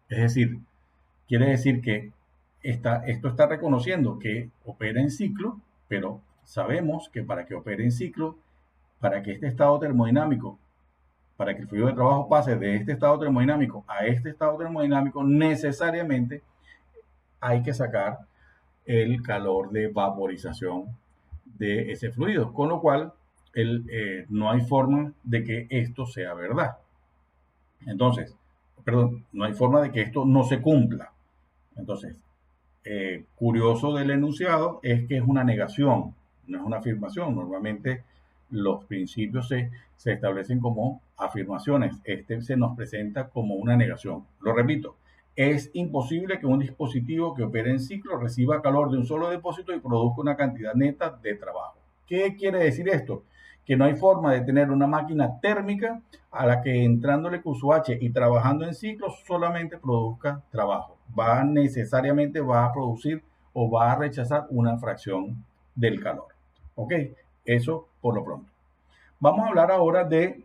Es decir, quiere decir que esto está reconociendo que opera en ciclo, pero sabemos que para que opere en ciclo, para que este estado termodinámico, para que el fluido de trabajo pase de este estado termodinámico a este estado termodinámico, necesariamente hay que sacar el calor de vaporización de ese fluido, con lo cual no hay forma de que esto sea verdad. Entonces, perdón, no hay forma de que esto no se cumpla. Entonces, curioso del enunciado es que es una negación, no es una afirmación. Normalmente los principios se establecen como afirmaciones. Este se nos presenta como una negación. Lo repito, es imposible que un dispositivo que opere en ciclo reciba calor de un solo depósito y produzca una cantidad neta de trabajo. ¿Qué quiere decir esto? Que no hay forma de tener una máquina térmica a la que entrándole QSUH y trabajando en ciclos solamente produzca trabajo. Necesariamente va a producir o va a rechazar una fracción del calor. ¿Ok? Eso por lo pronto. Vamos a hablar ahora de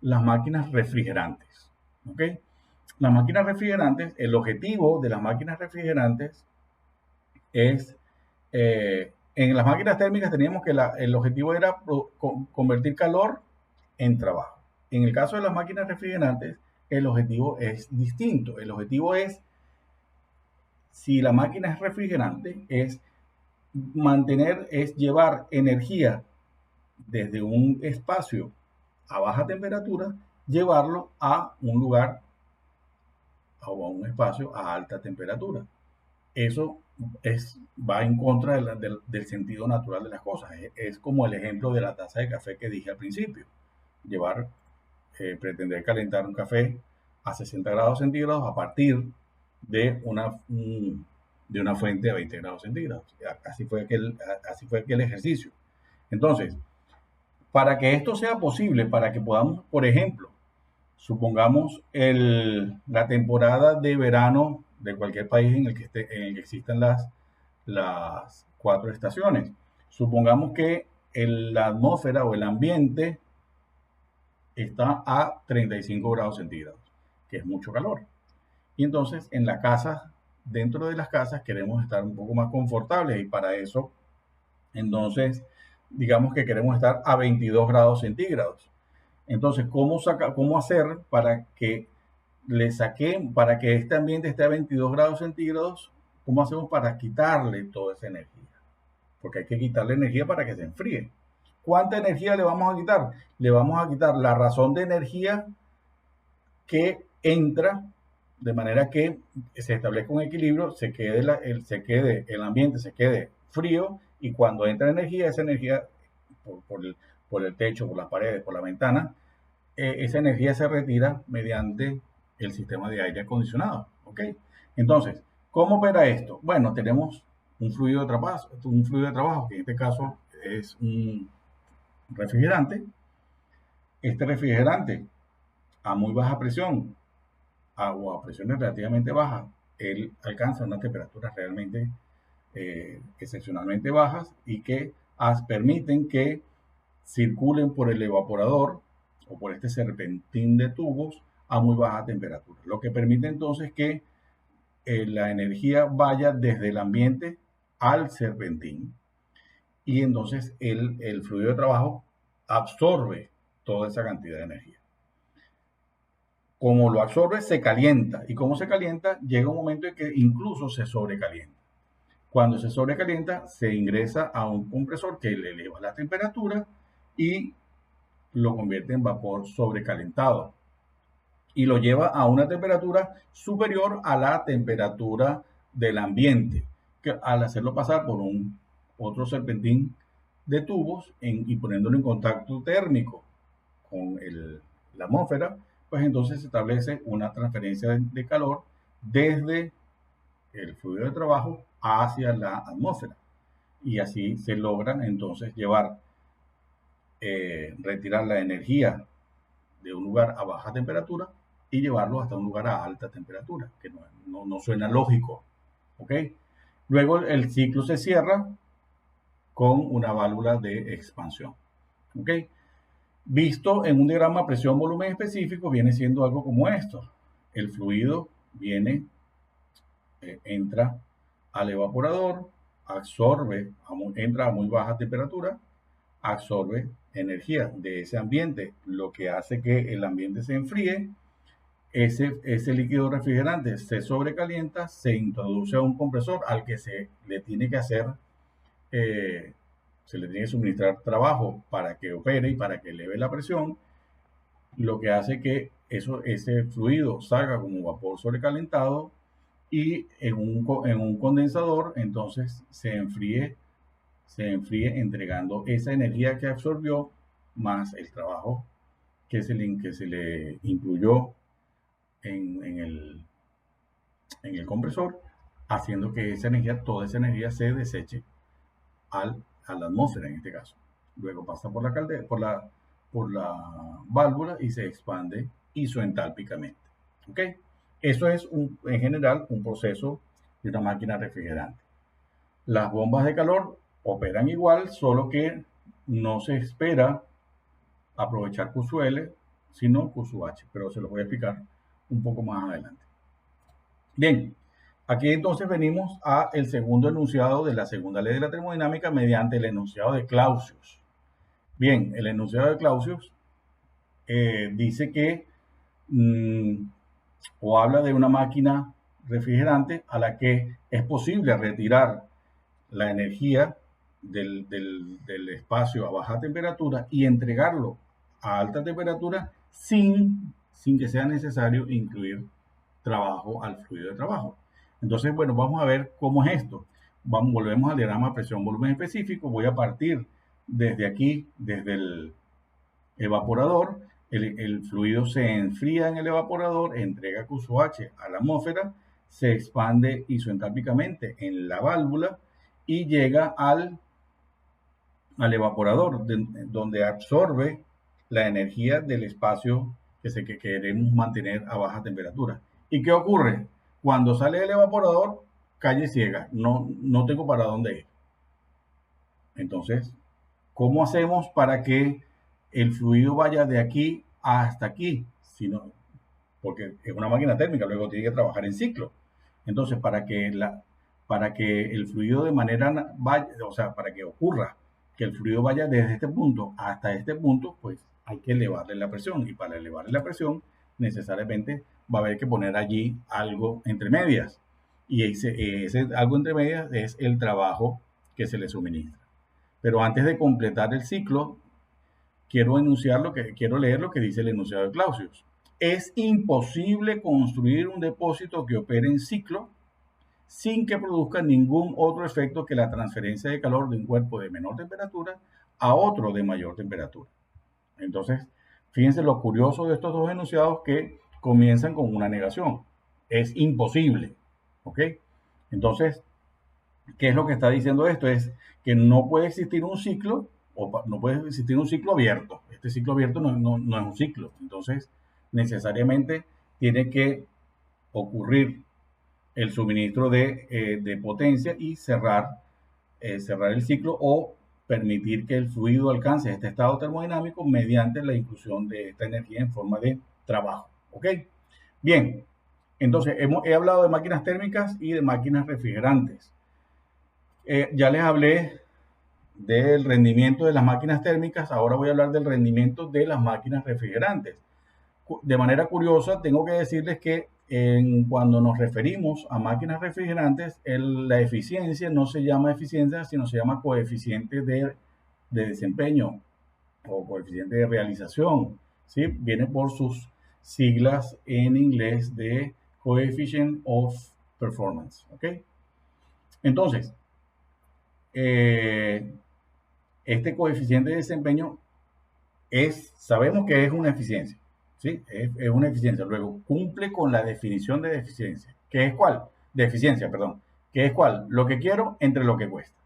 las máquinas refrigerantes. ¿Ok? Las máquinas refrigerantes, el objetivo de las máquinas refrigerantes es, en las máquinas térmicas teníamos que el objetivo era convertir calor en trabajo. En el caso de las máquinas refrigerantes, el objetivo es distinto. El objetivo es, si la máquina es refrigerante, es llevar energía desde un espacio a baja temperatura, llevarlo a un lugar o a un espacio a alta temperatura. Eso va en contra del sentido natural de las cosas. Es como el ejemplo de la taza de café que dije al principio. Pretender calentar un café a 60 grados centígrados a partir de una fuente a 20 grados centígrados. Así fue aquel ejercicio. Entonces, para que esto sea posible, para que podamos, por ejemplo, supongamos la temporada de verano de cualquier país en el que existan las 4 estaciones. Supongamos que la atmósfera o el ambiente está a 35 grados centígrados, que es mucho calor. Y entonces dentro de las casas queremos estar un poco más confortables, y para eso, entonces, digamos que queremos estar a 22 grados centígrados. Entonces, ¿cómo hacer para que para que este ambiente esté a 22 grados centígrados? ¿Cómo hacemos para quitarle toda esa energía? Porque hay que quitarle energía para que se enfríe. ¿Cuánta energía le vamos a quitar? Le vamos a quitar la razón de energía que entra, de manera que se establezca un equilibrio, el ambiente se quede frío y cuando entra energía, esa energía por el techo, por las paredes, por la ventana, esa energía se retira mediante el sistema de aire acondicionado. ¿Ok? Entonces, ¿cómo opera esto? Bueno, tenemos un fluido de trabajo, que en este caso es un refrigerante. Este refrigerante a muy baja presión o a presiones relativamente bajas, él alcanza unas temperaturas realmente excepcionalmente bajas y que permiten que circulen por el evaporador o por este serpentín de tubos a muy baja temperatura, lo que permite entonces que la energía vaya desde el ambiente al serpentín y entonces el fluido de trabajo absorbe toda esa cantidad de energía. Como lo absorbe, se calienta y como se calienta, llega un momento en que incluso se sobrecalienta. Cuando se sobrecalienta, se ingresa a un compresor que le eleva la temperatura y lo convierte en vapor sobrecalentado y lo lleva a una temperatura superior a la temperatura del ambiente, que al hacerlo pasar por un otro serpentín de tubos y poniéndolo en contacto térmico con la atmósfera, pues entonces se establece una transferencia de calor desde el fluido de trabajo hacia la atmósfera. Y así se logra entonces retirar la energía de un lugar a baja temperatura y llevarlo hasta un lugar a alta temperatura, que no suena lógico. ¿Ok? Luego el ciclo se cierra con una válvula de expansión. ¿Ok? Visto en un diagrama presión-volumen específico, viene siendo algo como esto. El fluido entra al evaporador, entra a muy baja temperatura, absorbe energía de ese ambiente, lo que hace que el ambiente se enfríe. Ese líquido refrigerante se sobrecalienta, se introduce a un compresor al que se le tiene que suministrar trabajo para que opere y para que eleve la presión, lo que hace que ese fluido salga como vapor sobrecalentado y en un condensador entonces se enfríe entregando esa energía que absorbió más el trabajo que se le incluyó en el compresor, haciendo que toda esa energía se deseche a la atmósfera en este caso. Luego pasa por la caldera, por la válvula y se expande isoentálpicamente. ¿Ok? Eso es en general un proceso de una máquina refrigerante. Las bombas de calor operan igual, solo que no se espera aprovechar QSUL, sino QSUH, pero se los voy a explicar un poco más adelante. Bien, aquí entonces venimos a el segundo enunciado de la segunda ley de la termodinámica mediante el enunciado de Clausius. Bien, el enunciado de Clausius dice que o habla de una máquina refrigerante a la que es posible retirar la energía del espacio a baja temperatura y entregarlo a alta temperatura sin que sea necesario incluir trabajo al fluido de trabajo. Entonces, bueno, vamos a ver cómo es esto. Volvemos al diagrama presión-volumen específico. Voy a partir desde aquí, desde el evaporador. El fluido se enfría en el evaporador, entrega QSOH a la atmósfera, se expande isoentálpicamente en la válvula y llega al evaporador, donde absorbe la energía del espacio que queremos mantener a baja temperatura. ¿Y qué ocurre? Cuando sale del evaporador, calle ciega, no tengo para dónde ir. Entonces, ¿cómo hacemos para que el fluido vaya de aquí hasta aquí? Porque es una máquina térmica, luego tiene que trabajar en ciclo. Entonces, para que el fluido para que ocurra que el fluido vaya desde este punto hasta este punto, pues hay que elevarle la presión. Y para elevarle la presión, necesariamente va a haber que poner allí algo entre medias. Y ese algo entre medias es el trabajo que se le suministra. Pero antes de completar el ciclo, quiero leer lo que dice el enunciado de Clausius. Es imposible construir un depósito que opere en ciclo sin que produzca ningún otro efecto que la transferencia de calor de un cuerpo de menor temperatura a otro de mayor temperatura. Entonces, fíjense lo curioso de estos dos enunciados que comienzan con una negación. Es imposible. ¿Ok? Entonces, ¿qué es lo que está diciendo esto? Es que no puede existir un ciclo o no puede existir un ciclo abierto. Este ciclo abierto no es un ciclo. Entonces, necesariamente tiene que ocurrir el suministro de potencia y cerrar el ciclo o permitir que el fluido alcance este estado termodinámico mediante la inclusión de esta energía en forma de trabajo. ¿Ok? Bien, entonces he hablado de máquinas térmicas y de máquinas refrigerantes. Ya les hablé del rendimiento de las máquinas térmicas, ahora voy a hablar del rendimiento de las máquinas refrigerantes. De manera curiosa, tengo que decirles que cuando nos referimos a máquinas refrigerantes, la eficiencia no se llama eficiencia, sino se llama coeficiente de desempeño o coeficiente de realización. ¿Sí? Viene por sus siglas en inglés de Coefficient of Performance. ¿Ok? Entonces, este coeficiente de desempeño sabemos que es una eficiencia, ¿sí? Es una eficiencia. Luego, cumple con la definición de eficiencia. ¿Qué es cuál? De eficiencia, perdón. ¿Qué es cuál? Lo que quiero entre lo que cuesta.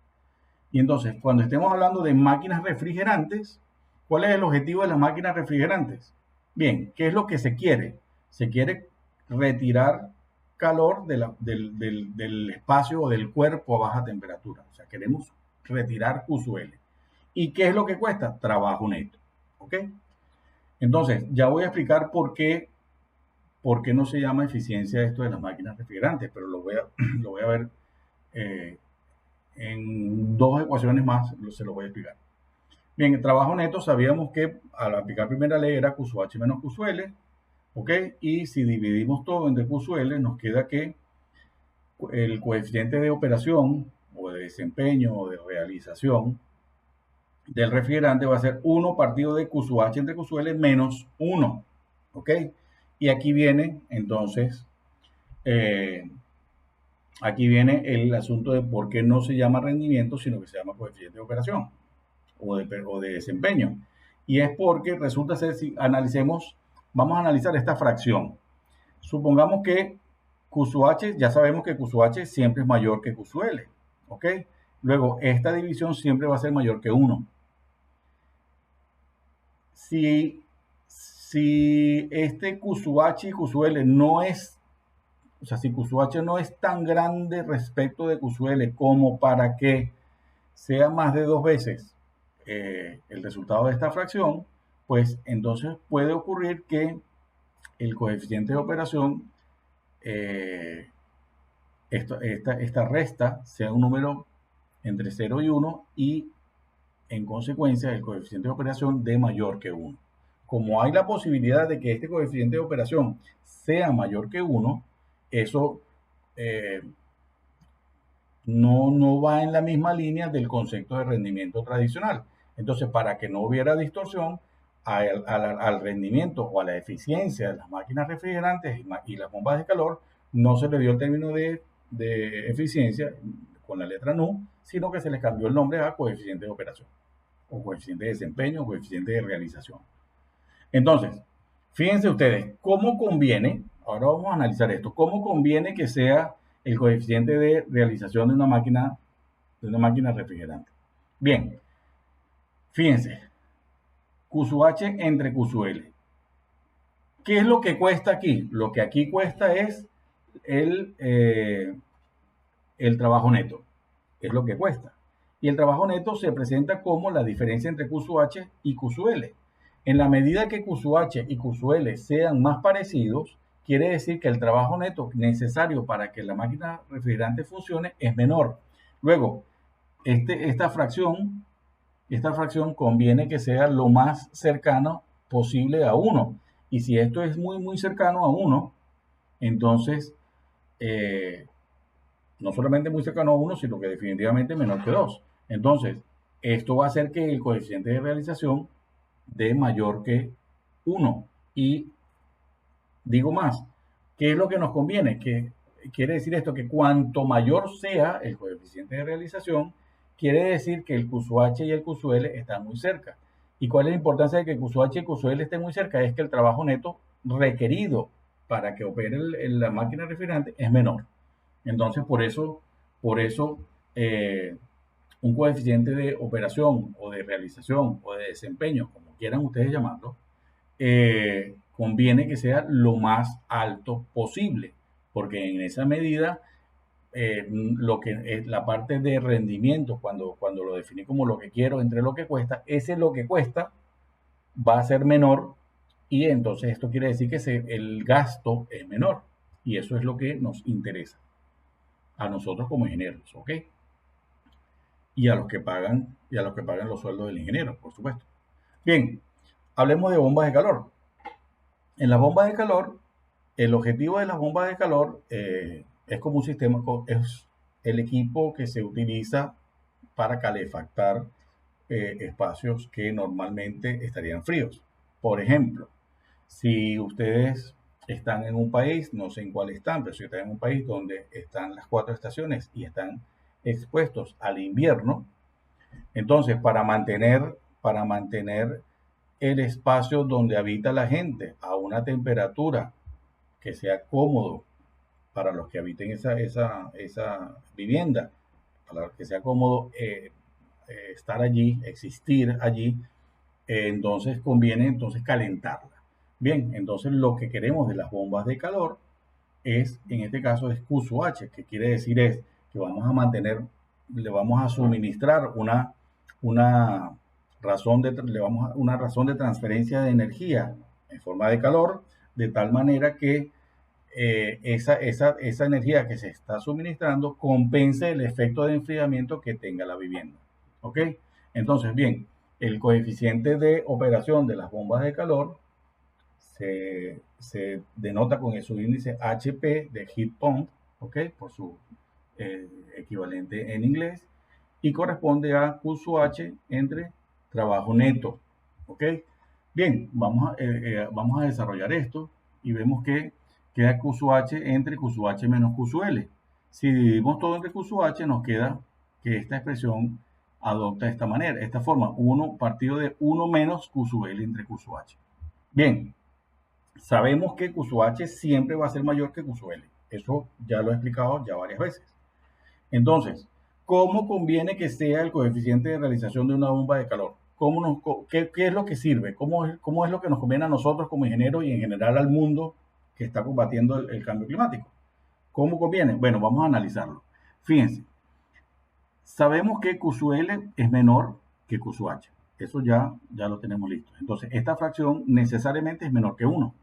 Y entonces, cuando estemos hablando de máquinas refrigerantes, ¿cuál es el objetivo de las máquinas refrigerantes? Bien, ¿qué es lo que se quiere? Se quiere retirar calor del espacio o del cuerpo a baja temperatura. O sea, queremos retirar QSUL. ¿Y qué es lo que cuesta? Trabajo neto. ¿Ok? Entonces, ya voy a explicar por qué no se llama eficiencia esto de las máquinas refrigerantes, pero lo voy a ver en dos ecuaciones más, se lo voy a explicar. Bien, el trabajo neto sabíamos que al aplicar primera ley era QSUH menos QSUL, ¿ok? Y si dividimos todo entre QSUL, nos queda que el coeficiente de operación o de desempeño o de realización del refrigerante va a ser 1 partido de QSUH entre QSUL menos 1, ¿ok? Y aquí viene, entonces, aquí viene el asunto de por qué no se llama rendimiento, sino que se llama coeficiente de operación o de desempeño. Y es porque resulta ser, si analicemos, vamos a analizar esta fracción. Supongamos que QSUH, ya sabemos que QSUH siempre es mayor que QSUL, ¿ok? Luego, esta división siempre va a ser mayor que 1. Si este QSUH y QSUL no es, o sea, si QSUH no es tan grande respecto de QSUL como para que sea más de 2 veces el resultado de esta fracción, pues entonces puede ocurrir que el coeficiente de operación, esta resta sea un número entre 0 y 1 y en consecuencia el coeficiente de operación de mayor que 1. Como hay la posibilidad de que este coeficiente de operación sea mayor que 1, eso no va en la misma línea del concepto de rendimiento tradicional. Entonces, para que no hubiera distorsión, al rendimiento o a la eficiencia de las máquinas refrigerantes y las bombas de calor, no se le dio el término de eficiencia con la letra NU, sino que se les cambió el nombre a coeficiente de operación, o coeficiente de desempeño, o coeficiente de realización. Entonces, fíjense ustedes, ¿cómo conviene? Ahora vamos a analizar esto. ¿Cómo conviene que sea el coeficiente de realización de una máquina refrigerante? Bien, fíjense, QSUH entre QSUL. ¿Qué es lo que cuesta aquí? Lo que aquí cuesta es el trabajo neto. Es lo que cuesta. Y el trabajo neto se presenta como la diferencia entre QSUH y QSUL. En la medida que QSUH y QSUL sean más parecidos, quiere decir que el trabajo neto necesario para que la máquina refrigerante funcione es menor. Luego, esta fracción conviene que sea lo más cercano posible a 1. Y si esto es muy, muy cercano a 1, entonces no solamente muy cercano a 1, sino que definitivamente menor que 2. Entonces, esto va a hacer que el coeficiente de realización dé mayor que 1. Y digo más, ¿qué es lo que nos conviene? Que quiere decir esto que cuanto mayor sea el coeficiente de realización, quiere decir que el QSUH y el QSUL están muy cerca. ¿Y cuál es la importancia de que el QSUH y el QSUL estén muy cerca? Es que el trabajo neto requerido para que opere la máquina refrigerante es menor. Entonces, por eso un coeficiente de operación o de realización o de desempeño, como quieran ustedes llamarlo, conviene que sea lo más alto posible, porque en esa medida lo que es la parte de rendimiento, cuando lo definí como lo que quiero entre lo que cuesta, ese lo que cuesta va a ser menor y entonces esto quiere decir que el gasto es menor y eso es lo que nos interesa a nosotros como ingenieros, ¿ok? Y a los que pagan los sueldos del ingeniero, por supuesto. Bien, hablemos de bombas de calor. En las bombas de calor, el objetivo de las bombas de calor es como un sistema, es el equipo que se utiliza para calefactar espacios que normalmente estarían fríos. Por ejemplo, si ustedes están en un país, no sé en cuál están, pero si están en un país donde están las 4 estaciones y están expuestos al invierno, entonces para mantener el espacio donde habita la gente a una temperatura que sea cómodo para los que habiten esa vivienda, para que sea cómodo estar allí, existir allí, entonces conviene entonces calentarla. Bien, entonces lo que queremos de las bombas de calor en este caso es QSUH, que quiere decir es que le vamos a suministrar una una razón de transferencia de energía en forma de calor, de tal manera que esa energía que se está suministrando compense el efecto de enfriamiento que tenga la vivienda. ¿Ok? Entonces, bien, el coeficiente de operación de las bombas de calor se denota con el subíndice HP de heat pump, ¿ok? Por su equivalente en inglés, y corresponde a QSUH entre trabajo neto, ¿ok? Bien, vamos a desarrollar esto y vemos que queda QSUH entre QSUH menos QSUL. Si dividimos todo entre QSUH, nos queda que esta expresión adopta esta manera, esta forma, 1 partido de 1 menos QSUL entre QSUH. Bien, sabemos que QSUH siempre va a ser mayor que QSUL. Eso ya lo he explicado ya varias veces. Entonces, ¿cómo conviene que sea el coeficiente de realización de una bomba de calor? ¿Qué es lo que sirve? ¿Cómo es lo que nos conviene a nosotros como ingenieros y en general al mundo que está combatiendo el cambio climático? ¿Cómo conviene? Bueno, vamos a analizarlo. Fíjense, sabemos que QSUL es menor que QSUH. Eso ya lo tenemos listo. Entonces, esta fracción necesariamente es menor que 1.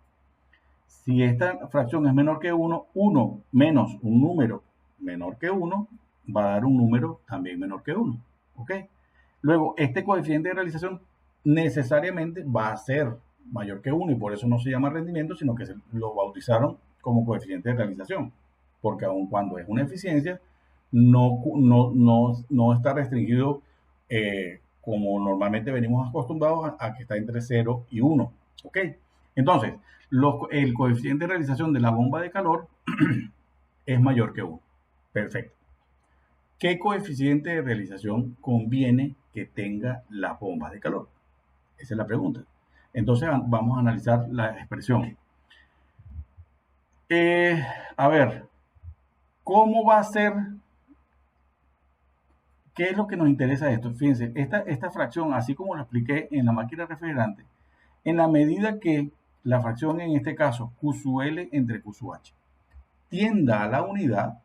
Si esta fracción es menor que 1, 1 menos un número menor que 1 va a dar un número también menor que 1. ¿Ok? Luego, este coeficiente de realización necesariamente va a ser mayor que 1 y por eso no se llama rendimiento, sino que lo bautizaron como coeficiente de realización. Porque aun cuando es una eficiencia, no está restringido como normalmente venimos acostumbrados a que está entre 0 y 1. ¿Ok? Entonces, el coeficiente de realización de la bomba de calor es mayor que 1. Perfecto. ¿Qué coeficiente de realización conviene que tenga las bombas de calor? Esa es la pregunta. Entonces vamos a analizar la expresión. A ver, ¿cómo va a ser? ¿Qué es lo que nos interesa de esto? Fíjense, esta fracción, así como lo expliqué en la máquina refrigerante, en la medida que la fracción, en este caso, QSUL entre QSUH, tienda a la unidad,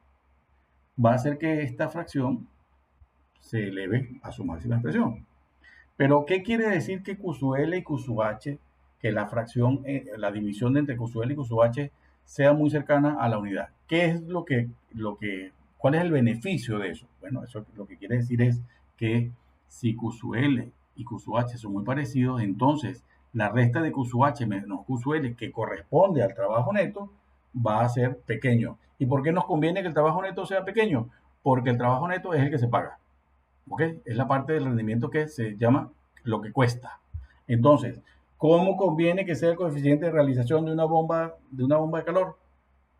va a hacer que esta fracción se eleve a su máxima expresión. Pero, ¿qué quiere decir que QSUL y QSUH, que la fracción, la división de entre QSUL y QSUH sea muy cercana a la unidad? ¿Qué es cuál es el beneficio de eso? Bueno, eso lo que quiere decir es que si QSUL y QSUH son muy parecidos, entonces la resta de QSUH menos QSUL, que corresponde al trabajo neto, va a ser pequeño. ¿Y por qué nos conviene que el trabajo neto sea pequeño? Porque el trabajo neto es el que se paga. ¿Ok? Es la parte del rendimiento que se llama lo que cuesta. Entonces, ¿cómo conviene que sea el coeficiente de realización de una bomba de calor?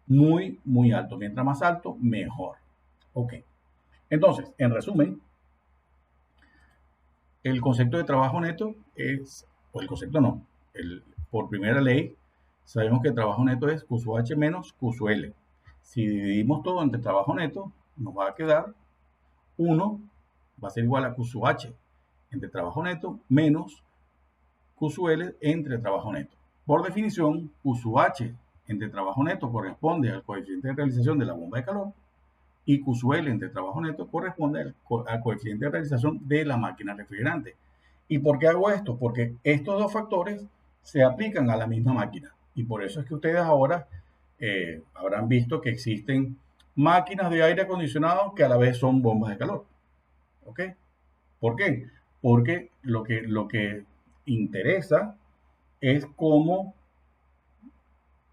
muy, muy alto. Mientras más alto, mejor. Ok. Entonces, en resumen, el concepto de trabajo neto es, o el concepto no, por primera ley, sabemos que el trabajo neto es Q sub H menos Q sub L. Si dividimos todo entre trabajo neto, nos va a quedar 1 va a ser igual a Q sub H entre trabajo neto menos Q sub L entre trabajo neto. Por definición, Q sub H entre trabajo neto corresponde al coeficiente de realización de la bomba de calor y Q sub L entre trabajo neto corresponde al coeficiente de realización de la máquina refrigerante. ¿Y por qué hago esto? Porque estos dos factores se aplican a la misma máquina. Y por eso es que ustedes ahora habrán visto que existen máquinas de aire acondicionado que a la vez son bombas de calor. ¿Ok? ¿Por qué? Porque lo que interesa es cómo,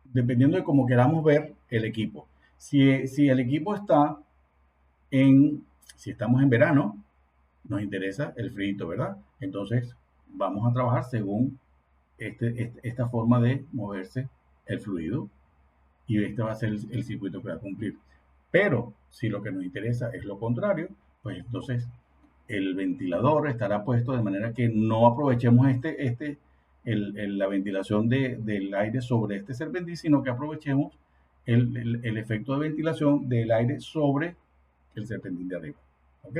dependiendo de cómo queramos ver el equipo. Si el equipo está si estamos en verano, nos interesa el frío, ¿verdad? Entonces vamos a trabajar según esta forma de moverse el fluido y este va a ser el circuito que va a cumplir. Pero si lo que nos interesa es lo contrario, pues entonces el ventilador estará puesto de manera que no aprovechemos la ventilación del aire sobre este serpentín, sino que aprovechemos el efecto de ventilación del aire sobre el serpentín de arriba. ¿Ok?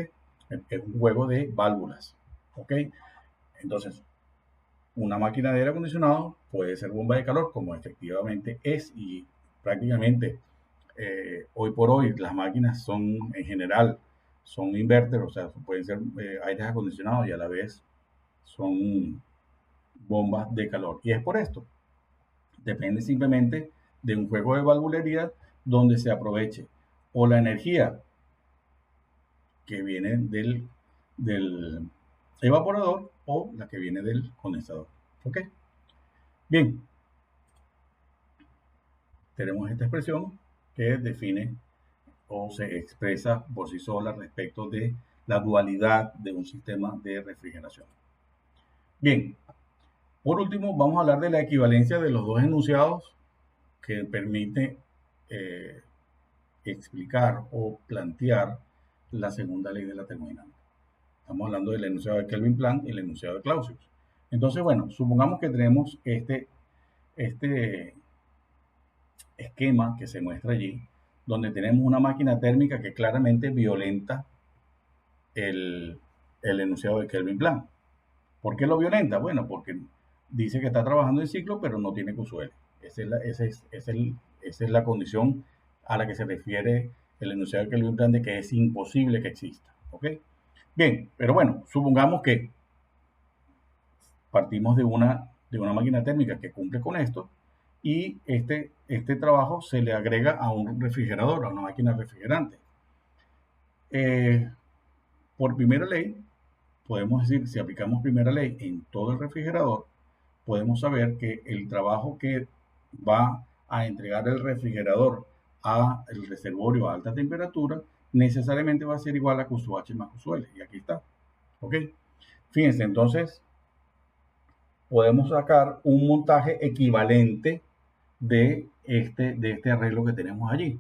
Es un juego de válvulas. ¿Ok? Entonces, una máquina de aire acondicionado puede ser bomba de calor, como efectivamente es, y prácticamente hoy por hoy las máquinas son en general son inverter, o sea, pueden ser aires acondicionados y a la vez son bombas de calor. Y es por esto. Depende simplemente de un juego de valvulería donde se aproveche o la energía que viene del evaporador o la que viene del condensador. ¿Ok? Bien, tenemos esta expresión que define o se expresa por sí sola respecto de la dualidad de un sistema de refrigeración. Bien, por último vamos a hablar de la equivalencia de los dos enunciados que permite explicar o plantear la segunda ley de la termodinámica. Estamos hablando del enunciado de Kelvin-Planck y el enunciado de Clausius. Entonces, bueno, supongamos que tenemos este esquema que se muestra allí, donde tenemos una máquina térmica que claramente violenta el enunciado de Kelvin-Planck. ¿Por qué lo violenta? Bueno, porque dice que está trabajando en ciclo, pero no tiene QSL. Esa es la condición a la que se refiere el enunciado de Kelvin-Planck de que es imposible que exista. ¿Ok? Bien, pero bueno, supongamos que partimos de una máquina térmica que cumple con esto y este trabajo se le agrega a un refrigerador, a una máquina refrigerante. Por primera ley, podemos decir, si aplicamos primera ley en todo el refrigerador, podemos saber que el trabajo que va a entregar el refrigerador al reservorio a alta temperatura necesariamente va a ser igual a Q sub H más Q sub L. Y aquí está. ¿Ok? Fíjense, entonces podemos sacar un montaje equivalente de este arreglo que tenemos allí.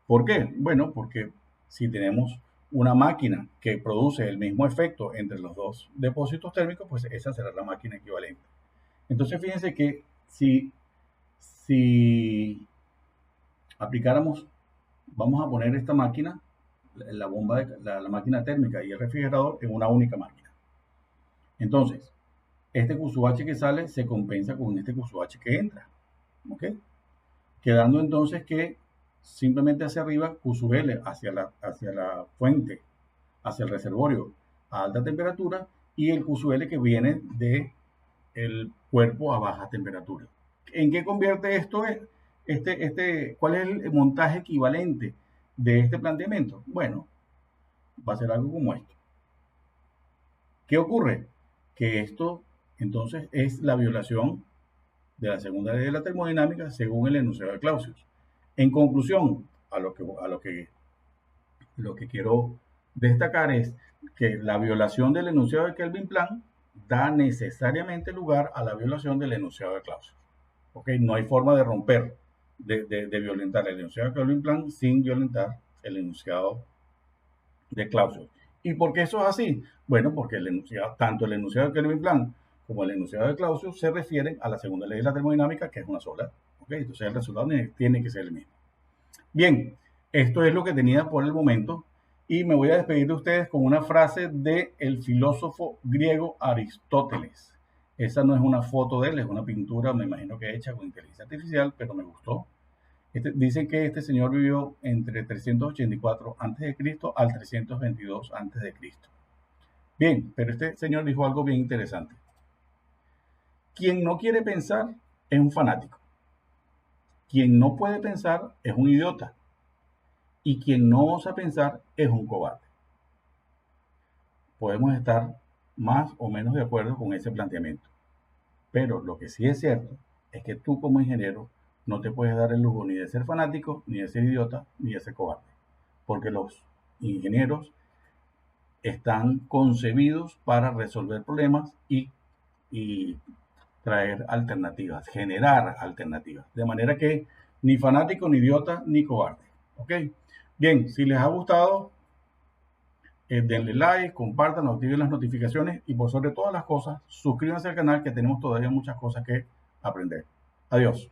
¿Por qué? Bueno, porque si tenemos una máquina que produce el mismo efecto entre los dos depósitos térmicos, pues esa será la máquina equivalente. Entonces, fíjense que si aplicáramos, vamos a poner esta máquina, la bomba la máquina térmica y el refrigerador en una única máquina. Entonces, este Q sub H que sale se compensa con este Q sub H que entra. ¿Ok? Quedando entonces que simplemente hacia arriba Q sub L hacia la fuente, hacia el reservorio a alta temperatura y el Q sub L que viene del cuerpo a baja temperatura. ¿En qué convierte esto? ¿Cuál es el montaje equivalente de este planteamiento? Bueno, va a ser algo como esto. ¿Qué ocurre? Que esto entonces es la violación de la segunda ley de la termodinámica según el enunciado de Clausius. En conclusión, lo que quiero destacar es que la violación del enunciado de Kelvin-Planck da necesariamente lugar a la violación del enunciado de Clausius. ¿Ok? No hay forma de romper de violentar el enunciado de Kelvin Plan sin violentar el enunciado de Clausius. ¿Y por qué eso es así? Bueno, porque tanto el enunciado de Kelvin Plan como el enunciado de Clausius se refieren a la segunda ley de la termodinámica, que es una sola. ¿Okay? Entonces el resultado tiene que ser el mismo. Bien, esto es lo que tenía por el momento y me voy a despedir de ustedes con una frase del filósofo griego Aristóteles. Esa no es una foto de él, es una pintura, me imagino que hecha con inteligencia artificial, pero me gustó. Dicen que este señor vivió entre 384 a.C. al 322 a.C. Bien, pero este señor dijo algo bien interesante. Quien no quiere pensar es un fanático. Quien no puede pensar es un idiota. Y quien no osa pensar es un cobarde. Podemos estar más o menos de acuerdo con ese planteamiento. Pero lo que sí es cierto es que tú como ingeniero no te puedes dar el lujo ni de ser fanático, ni de ser idiota, ni de ser cobarde. Porque los ingenieros están concebidos para resolver problemas y traer alternativas, generar alternativas. De manera que ni fanático, ni idiota, ni cobarde. ¿Ok? Bien, si les ha gustado, denle like, compartan, activen las notificaciones y por sobre todas las cosas, suscríbanse al canal que tenemos todavía muchas cosas que aprender. Adiós.